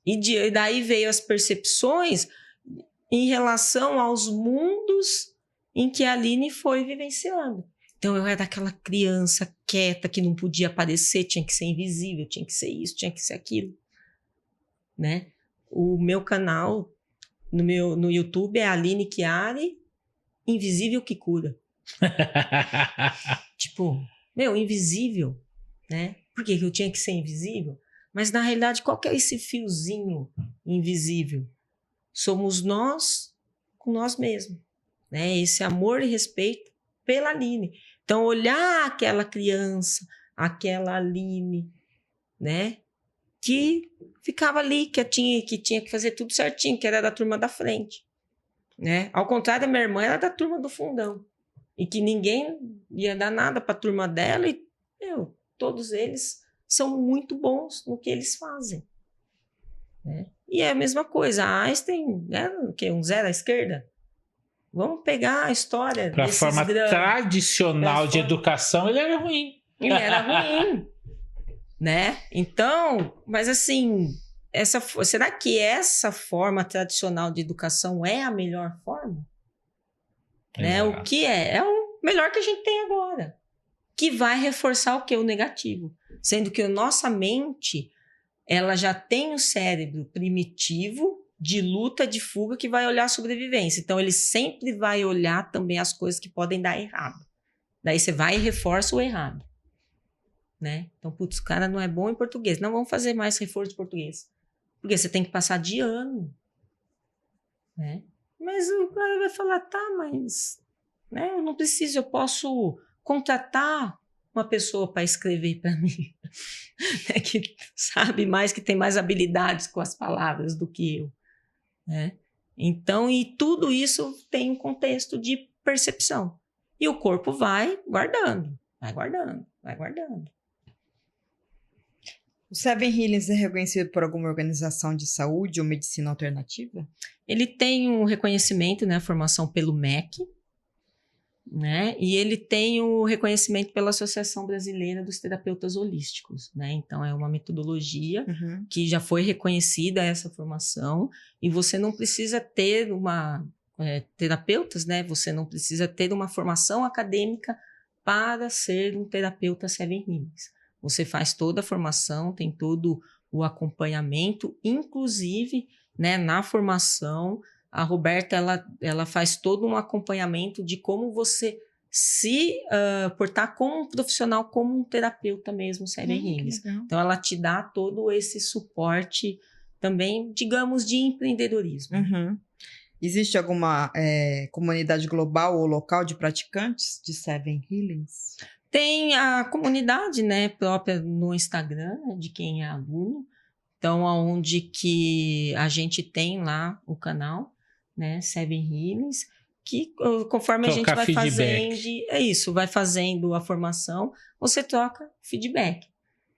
E daí veio as percepções em relação aos mundos em que a Aline foi vivenciando. Então, eu era aquela criança quieta que não podia aparecer, tinha que ser invisível, tinha que ser isso, tinha que ser aquilo. Né? O meu canal no YouTube é Aline Chiari, Invisível que Cura. Tipo, invisível, né? Por que eu tinha que ser invisível? Mas, na realidade, qual que é esse fiozinho invisível? Somos nós com nós mesmos, né? Esse amor e respeito pela Aline. Então, olhar aquela criança, aquela Aline, né? Que ficava ali, que tinha que fazer tudo certinho, que era da turma da frente, né? Ao contrário, a minha irmã era da turma do fundão. E que ninguém ia dar nada para a turma dela e, todos eles são muito bons no que eles fazem, né? E é a mesma coisa, a Einstein era o quê? Um zero à esquerda? Vamos pegar a história para a forma tradicional de educação, ele era ruim. Ele era ruim, né? Então, mas assim, será que essa forma tradicional de educação é a melhor forma? Né? O que é? É o melhor que a gente tem agora, que vai reforçar o que? O negativo. Sendo que a nossa mente, ela já tem o cérebro primitivo de luta, de fuga, que vai olhar a sobrevivência. Então, ele sempre vai olhar também as coisas que podem dar errado. Daí você vai e reforça o errado. Né? Então, putz, o cara não é bom em português. Não, vamos fazer mais reforço de português. Porque você tem que passar de ano. Né? Mas o cara vai falar, tá, mas né, eu não preciso, eu posso contratar uma pessoa para escrever para mim, né, que sabe mais, que tem mais habilidades com as palavras do que eu. Né? Então, e tudo isso tem um contexto de percepção. E o corpo vai guardando, vai guardando, vai guardando. O Seven Healings é reconhecido por alguma organização de saúde ou medicina alternativa? Ele tem um reconhecimento, né, formação pelo MEC, né, e ele tem o reconhecimento pela Associação Brasileira dos Terapeutas Holísticos, né, então é uma metodologia que já foi reconhecida essa formação, e você não precisa ter terapeutas, né, você não precisa ter uma formação acadêmica para ser um terapeuta Seven Healings. Você faz toda a formação, tem todo o acompanhamento, inclusive, né, na formação, a Roberta ela faz todo um acompanhamento de como você se portar como um profissional, como um terapeuta mesmo, Seven Healings. Então, ela te dá todo esse suporte também, digamos, de empreendedorismo. Existe alguma comunidade global ou local de praticantes de Seven Healings? Tem a comunidade, né, própria no Instagram, né, de quem é aluno. Então, onde que a gente tem lá o canal, né, Seven Healings, que conforme a gente vai fazendo, vai fazendo a formação, você troca feedback,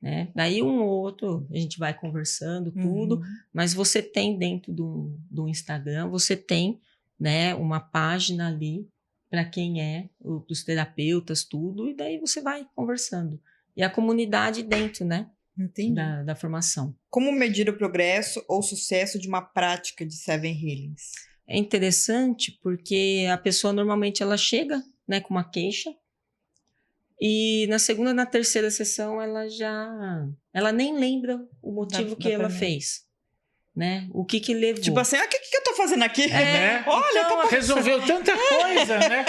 né? Daí um ou outro, a gente vai conversando tudo, mas você tem dentro do Instagram, você tem, né, uma página ali para quem é os terapeutas, tudo, e daí você vai conversando. E a comunidade dentro, né? Entendi. Da formação. Como medir o progresso ou sucesso de uma prática de Seven Healings? É interessante porque a pessoa normalmente ela chega, né, com uma queixa e na segunda, na terceira sessão ela nem lembra o motivo que ela fez, né? O que levou. Tipo assim, o que eu tô fazendo aqui? Né? Olha, então, resolveu tanta coisa, né?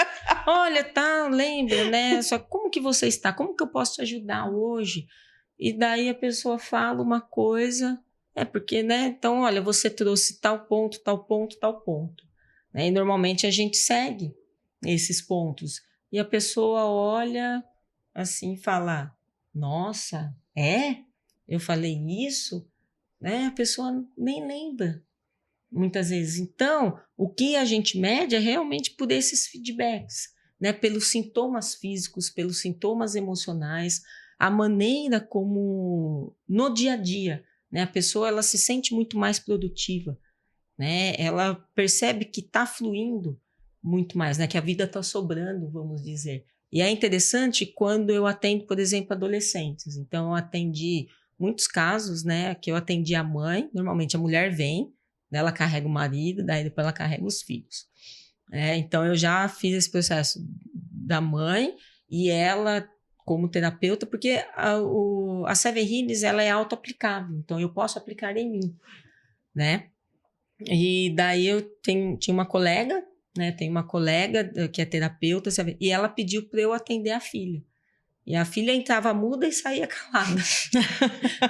Olha, lembra, né? Só como que você está? Como que eu posso te ajudar hoje? E daí a pessoa fala uma coisa, porque, né? Então, olha, você trouxe tal ponto, tal ponto, tal ponto. Né? E normalmente a gente segue esses pontos. E a pessoa olha assim e fala, nossa, eu falei isso? Né? A pessoa nem lembra, muitas vezes. Então, o que a gente mede é realmente por esses feedbacks, né? Pelos sintomas físicos, pelos sintomas emocionais, a maneira como no dia a dia, né, a pessoa ela se sente muito mais produtiva, né? Ela percebe que está fluindo muito mais, né? Que a vida está sobrando, vamos dizer. E é interessante quando eu atendo, por exemplo, adolescentes. Então, eu atendi muitos casos, né? Que eu atendi a mãe. Normalmente a mulher vem, né, ela carrega o marido, daí depois ela carrega os filhos. Então, eu já fiz esse processo da mãe e ela como terapeuta, porque a Seven Healings, ela é auto-aplicável, então eu posso aplicar em mim, né? E daí eu tinha uma colega, né? Tem uma colega que é terapeuta, e ela pediu para eu atender a filha. E a filha entrava muda e saía calada.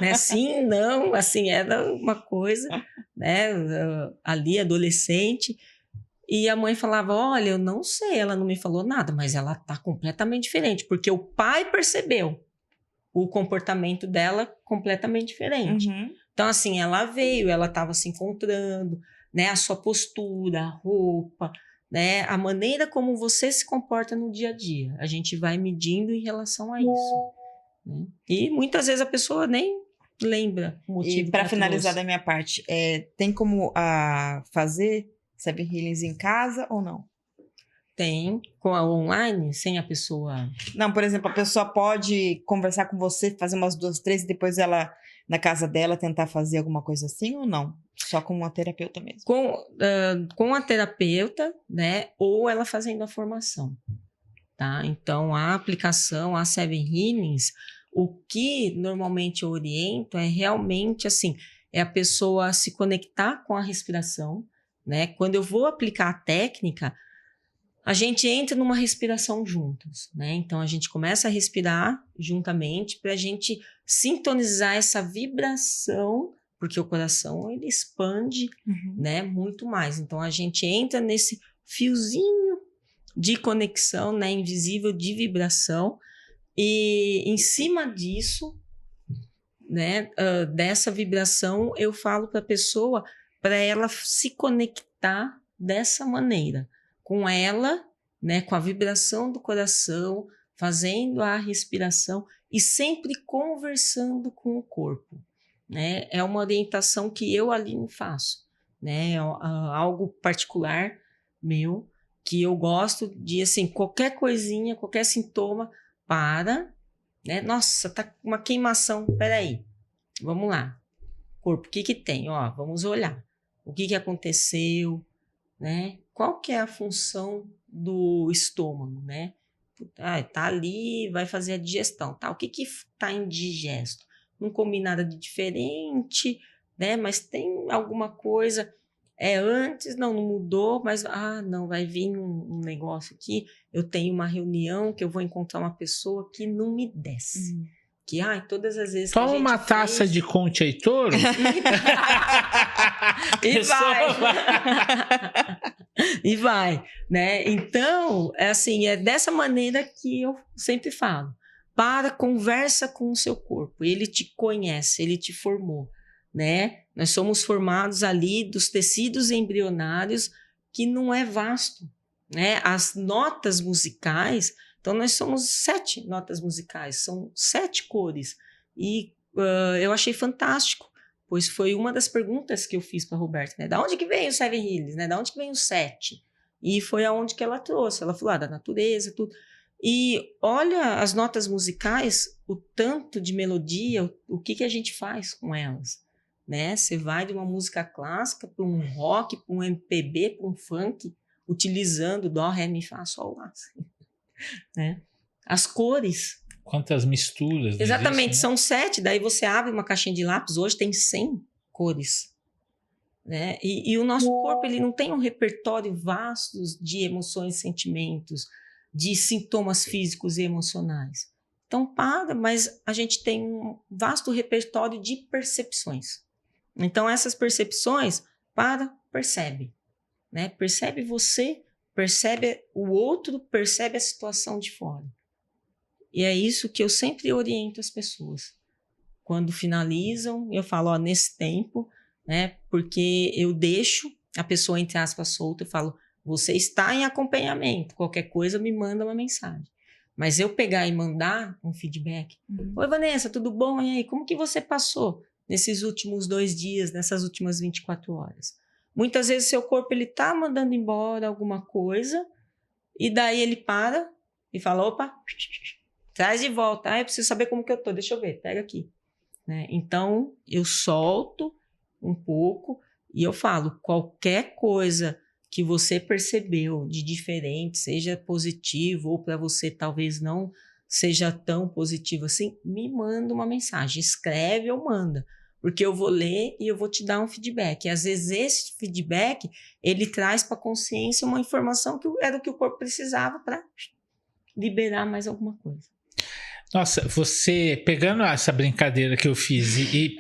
Né? Sim, não, assim, era uma coisa, né? Ali, adolescente. E a mãe falava, olha, eu não sei, ela não me falou nada, mas ela tá completamente diferente, porque o pai percebeu o comportamento dela completamente diferente. Então, assim, ela veio, ela estava se encontrando, né? A sua postura, a roupa, né? A maneira como você se comporta no dia a dia. A gente vai medindo em relação a isso. Né? E muitas vezes a pessoa nem lembra o motivo. E para finalizar da minha parte, tem como fazer Seven Healings em casa ou não? Tem, com a online, sem a pessoa... Não, por exemplo, a pessoa pode conversar com você, fazer umas 2, 3 e depois ela, na casa dela, tentar fazer alguma coisa assim ou não? Só com uma terapeuta mesmo? Com a terapeuta, né? Ou ela fazendo a formação, tá? Então, a aplicação, a Seven Healings, o que normalmente eu oriento é realmente, assim, é a pessoa se conectar com a respiração, né? Quando eu vou aplicar a técnica, a gente entra numa respiração juntos, né? Então, a gente começa a respirar juntamente para a gente sintonizar essa vibração, porque o coração, ele expande, né? Muito mais. Então, a gente entra nesse fiozinho de conexão, né? Invisível, de vibração. E, em cima disso, né? Dessa vibração, eu falo para a pessoa, para ela se conectar dessa maneira. Com ela, né, com a vibração do coração, fazendo a respiração e sempre conversando com o corpo. Né? É uma orientação que eu, Aline, faço. Né? Algo particular meu, que eu gosto de, assim, qualquer coisinha, qualquer sintoma, né? Nossa, tá uma queimação, peraí, vamos lá. Corpo, o que que tem? Ó, vamos olhar. O que que aconteceu, né? Qual que é a função do estômago, né? Tá ali, vai fazer a digestão, tá? O que que tá indigesto? Não comi nada de diferente, né? Mas tem alguma coisa, antes, não mudou, mas, não, vai vir um negócio aqui, eu tenho uma reunião que eu vou encontrar uma pessoa que não me desce, que todas as vezes Toma que a gente uma taça de Conte Heitor. e vai. E vai, né? Então, é dessa maneira que eu sempre falo. Conversa com o seu corpo. Ele te conhece, ele te formou, né? Nós somos formados ali dos tecidos embrionários, que não é vasto, né? As notas musicais, então nós somos 7 notas musicais, são 7 cores. E eu achei fantástico, pois foi uma das perguntas que eu fiz para a Roberta, né? Da onde que vem o Seven Hills, né? Da onde que vem o 7? E foi aonde que ela trouxe. Ela falou, da natureza, tudo. E olha as notas musicais, o tanto de melodia, o que a gente faz com elas, né? Você vai de uma música clássica para um rock, para um MPB, para um funk, utilizando dó, ré, mi, fá, sol, lá, assim, né? As cores. Quantas misturas. Exatamente, existe, né? são 7. Daí você abre uma caixinha de lápis, hoje tem 100 cores. Né? E o nosso corpo, ele não tem um repertório vasto de emoções, sentimentos, de sintomas físicos e emocionais. Então, mas a gente tem um vasto repertório de percepções. Então, essas percepções, percebe. Né? Percebe você, percebe o outro, percebe a situação de fora. E é isso que eu sempre oriento as pessoas. Quando finalizam, eu falo, nesse tempo, né? Porque eu deixo a pessoa, entre aspas, solta, eu falo, você está em acompanhamento, qualquer coisa me manda uma mensagem. Mas eu pegar e mandar um feedback, oi Vanessa, tudo bom? E aí, como que você passou nesses últimos 2 dias, nessas últimas 24 horas? Muitas vezes seu corpo, ele tá mandando embora alguma coisa, e daí ele para e fala, opa, traz de volta, eu preciso saber como que eu tô, deixa eu ver, pega aqui. Né? Então, eu solto um pouco e eu falo, qualquer coisa que você percebeu de diferente, seja positivo ou para você talvez não seja tão positivo assim, me manda uma mensagem, escreve ou manda, porque eu vou ler e eu vou te dar um feedback. E às vezes esse feedback, ele traz para a consciência uma informação que era o que o corpo precisava para liberar mais alguma coisa. Nossa, você pegando essa brincadeira que eu fiz e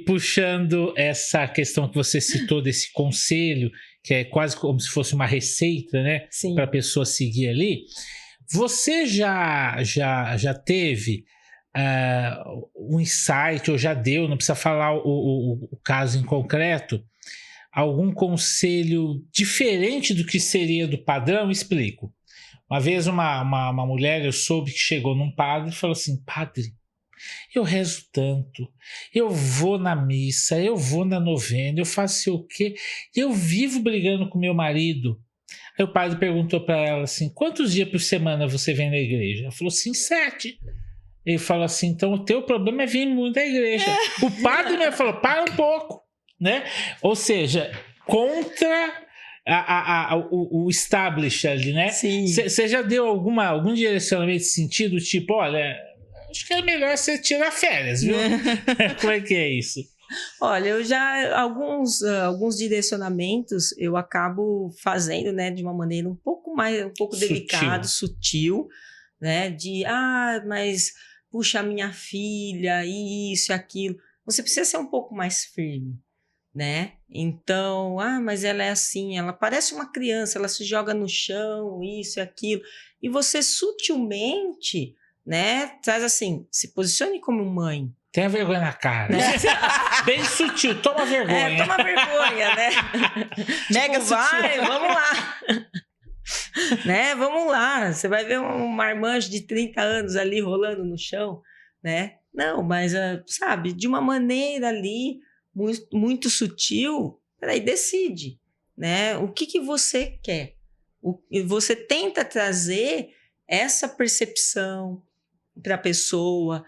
puxando essa questão que você citou desse conselho, que é quase como se fosse uma receita, né, para a pessoa seguir ali. Você já teve um insight, ou já deu, não precisa falar o caso em concreto, algum conselho diferente do que seria do padrão? Explico. Uma vez uma mulher, eu soube que chegou num padre e falou assim, padre, eu rezo tanto, eu vou na missa, eu vou na novena, eu faço sei o quê, eu vivo brigando com meu marido. Aí o padre perguntou para ela assim, quantos dias por semana você vem na igreja? Ela falou assim, 7. Ele falou assim, então o teu problema é vir muito à igreja. O padre me falou, para um pouco, né? Ou seja, contra o establish ali, né? Você já deu algum direcionamento nesse sentido? Tipo, olha, acho que é melhor você tirar férias, viu? Como é que é isso? Olha, eu já alguns direcionamentos eu acabo fazendo, né, de uma maneira um pouco delicada, sutil, né? Mas puxa, a minha filha, isso e aquilo. Você precisa ser um pouco mais firme. Né? Então, mas ela é assim, ela parece uma criança, ela se joga no chão, isso e aquilo, e você sutilmente, né, traz assim, se posicione como mãe. Tenha vergonha na cara. Né? Bem sutil, toma vergonha. Toma vergonha, né? Mega sutil. Vai, vamos lá. Né? Vamos lá, você vai ver um marmanjo de 30 anos ali rolando no chão, né? Não, mas, sabe, de uma maneira ali, muito, muito sutil, peraí, decide, né? O que você quer? Você tenta trazer essa percepção para a pessoa.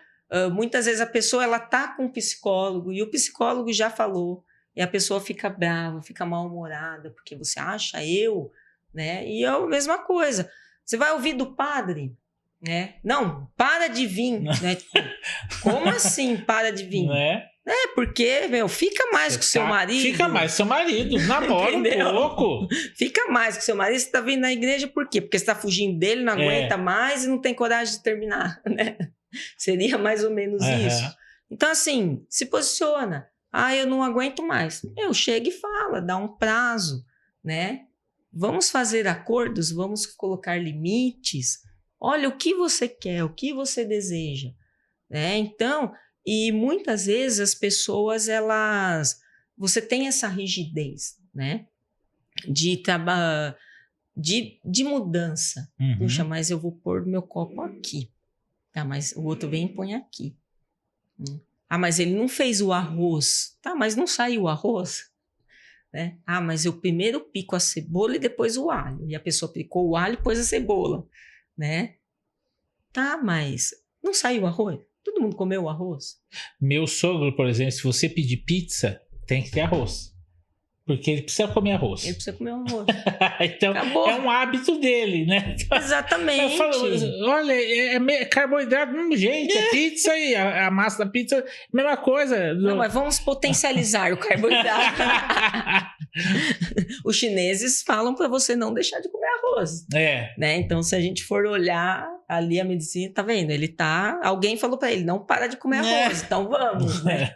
Muitas vezes a pessoa ela tá com um psicólogo e o psicólogo já falou e a pessoa fica brava, fica mal-humorada porque você acha né? E é a mesma coisa. Você vai ouvir do padre, né? Não, para de vir, né? Tipo, como assim para de vir? Porque, fica mais com seu marido. Fica mais com seu marido, namora um pouco. Fica mais com seu marido, você tá vindo na igreja por quê? Porque você tá fugindo dele, não aguenta mais e não tem coragem de terminar, né? Seria mais ou menos isso. Então, assim, se posiciona. Eu não aguento mais. Chega e fala, dá um prazo, né? Vamos fazer acordos, vamos colocar limites. Olha, o que você quer, o que você deseja, né? Então... E muitas vezes as pessoas, você tem essa rigidez, né? De mudança. Puxa, mas eu vou pôr meu copo aqui. Tá, mas o outro vem e põe aqui. Mas ele não fez o arroz. Tá, mas não saiu o arroz. Né? Mas eu primeiro pico a cebola e depois o alho. E a pessoa picou o alho e pôs a cebola, né? Tá, mas não saiu o arroz? Todo mundo comeu o arroz? Meu sogro, por exemplo, se você pedir pizza, tem que ter arroz. Porque ele precisa comer arroz. Ele precisa comer arroz. Então, acabou. É um hábito dele, né? Exatamente. Eu falo, olha, é carboidrato do mesmo jeito, é pizza e a massa da pizza, mesma coisa. Não, mas vamos potencializar o carboidrato. Os chineses falam para você não deixar de comer arroz. Né? Então, se a gente for olhar ali a medicina, tá vendo? Alguém falou para ele, não para de comer arroz, então vamos, né?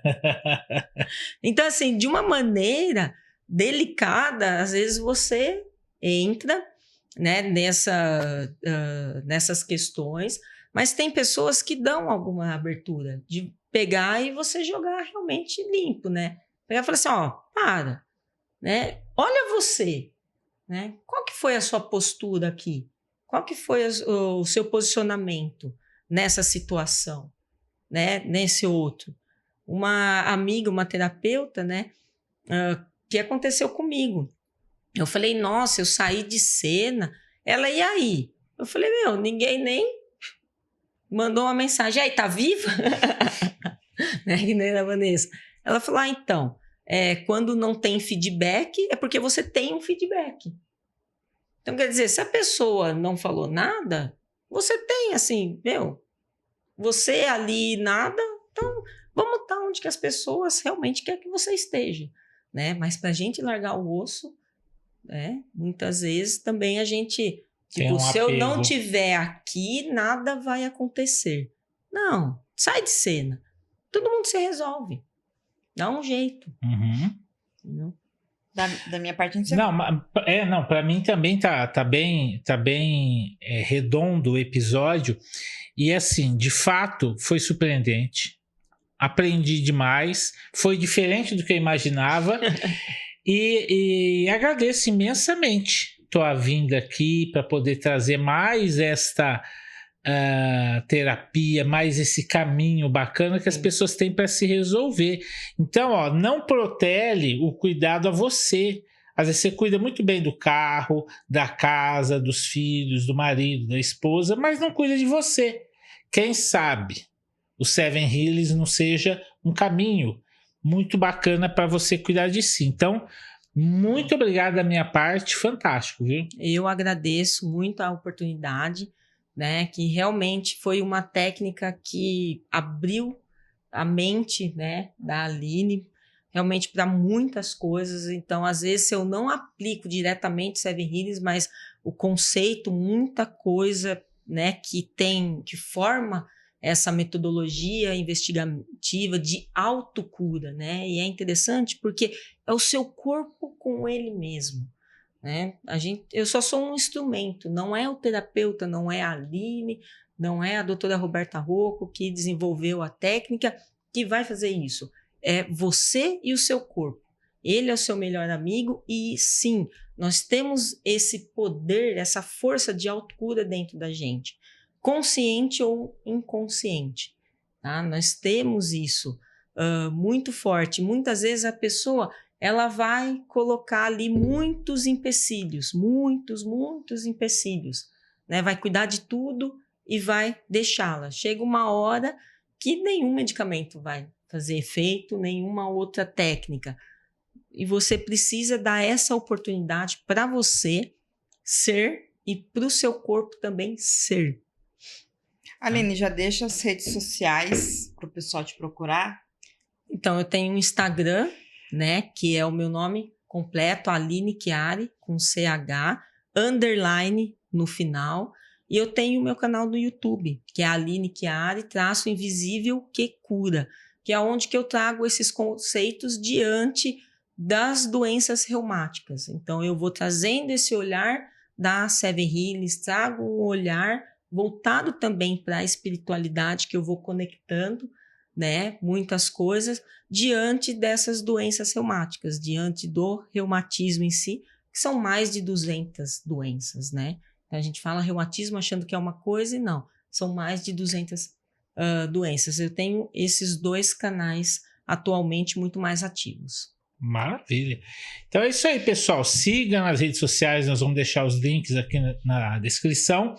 Então, assim, de uma maneira delicada, às vezes você entra, né, nessas questões, mas tem pessoas que dão alguma abertura de pegar e você jogar realmente limpo, né? Pegar e falar assim, para, né? Olha você, né? Qual que foi a sua postura aqui? Qual que foi o seu posicionamento nessa situação, né? Nesse outro? Uma amiga, uma terapeuta, né? Que aconteceu comigo. Eu falei, nossa, eu saí de cena. Ela, e aí? Eu falei, ninguém nem mandou uma mensagem. E aí, tá viva? Né? Que nem a Vanessa. Ela falou, então, quando não tem feedback, é porque você tem um feedback. Então, quer dizer, se a pessoa não falou nada, você tem, assim, você ali nada, então vamos estar onde que as pessoas realmente querem que você esteja. Né? Mas para a gente largar o osso, né? Muitas vezes também a gente... Tipo, se eu não tiver aqui, nada vai acontecer. Não, sai de cena. Todo mundo se resolve. Dá um jeito. Entendeu? Da minha parte, não sei. Não, para mim também tá bem redondo o episódio. E assim, de fato, foi surpreendente. Aprendi demais, foi diferente do que eu imaginava e agradeço imensamente tua vinda aqui para poder trazer mais esta terapia, mais esse caminho bacana que as pessoas têm para se resolver. Então, não protele o cuidado a você. Às vezes você cuida muito bem do carro, da casa, dos filhos, do marido, da esposa, mas não cuida de você. Quem sabe o Seven Hills não seja um caminho muito bacana para você cuidar de si. Então, muito obrigado da minha parte, fantástico, viu? Eu agradeço muito a oportunidade, né? Que realmente foi uma técnica que abriu a mente, né, da Aline, realmente para muitas coisas. Então, às vezes, eu não aplico diretamente Seven Hills, mas o conceito, muita coisa, né, que forma essa metodologia investigativa de autocura, né? E é interessante porque é o seu corpo com ele mesmo, né? Eu só sou um instrumento, não é o terapeuta, não é a Aline, não é a doutora Roberta Rocco que desenvolveu a técnica que vai fazer isso. É você e o seu corpo. Ele é o seu melhor amigo e sim, nós temos esse poder, essa força de autocura dentro da gente. Consciente ou inconsciente, tá? Nós temos isso muito forte. Muitas vezes a pessoa ela vai colocar ali muitos empecilhos, muitos empecilhos, né? Vai cuidar de tudo e vai deixá-la. Chega uma hora que nenhum medicamento vai fazer efeito, nenhuma outra técnica. E você precisa dar essa oportunidade para você ser e para o seu corpo também ser. Aline, já deixa as redes sociais para o pessoal te procurar. Então, eu tenho um Instagram, né, que é o meu nome completo, Aline Chiari, com CH, underline no final. E eu tenho o meu canal no YouTube, que é Aline Chiari, traço invisível que cura, que é onde que eu trago esses conceitos diante das doenças reumáticas. Então, eu vou trazendo esse olhar da Seven Healings, trago um olhar voltado também para a espiritualidade, que eu vou conectando, né, muitas coisas diante dessas doenças reumáticas, diante do reumatismo em si, que são mais de 200 doenças, né? Então, a gente fala reumatismo achando que é uma coisa e não, são mais de 200 doenças. Eu tenho esses 2 canais atualmente muito mais ativos. Maravilha. Então é isso aí, pessoal. Siga nas redes sociais, nós vamos deixar os links aqui na descrição.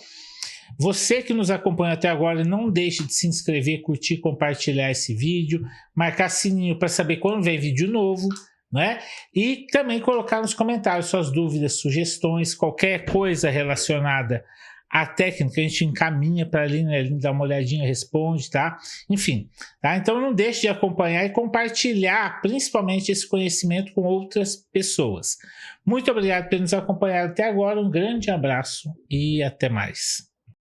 Você que nos acompanha até agora, não deixe de se inscrever, curtir, compartilhar esse vídeo, marcar sininho para saber quando vem vídeo novo, né? E também colocar nos comentários suas dúvidas, sugestões, qualquer coisa relacionada à técnica, a gente encaminha para a Aline dar uma olhadinha, responde, tá? Enfim, tá? Então não deixe de acompanhar e compartilhar, principalmente esse conhecimento com outras pessoas. Muito obrigado por nos acompanhar até agora, um grande abraço e até mais.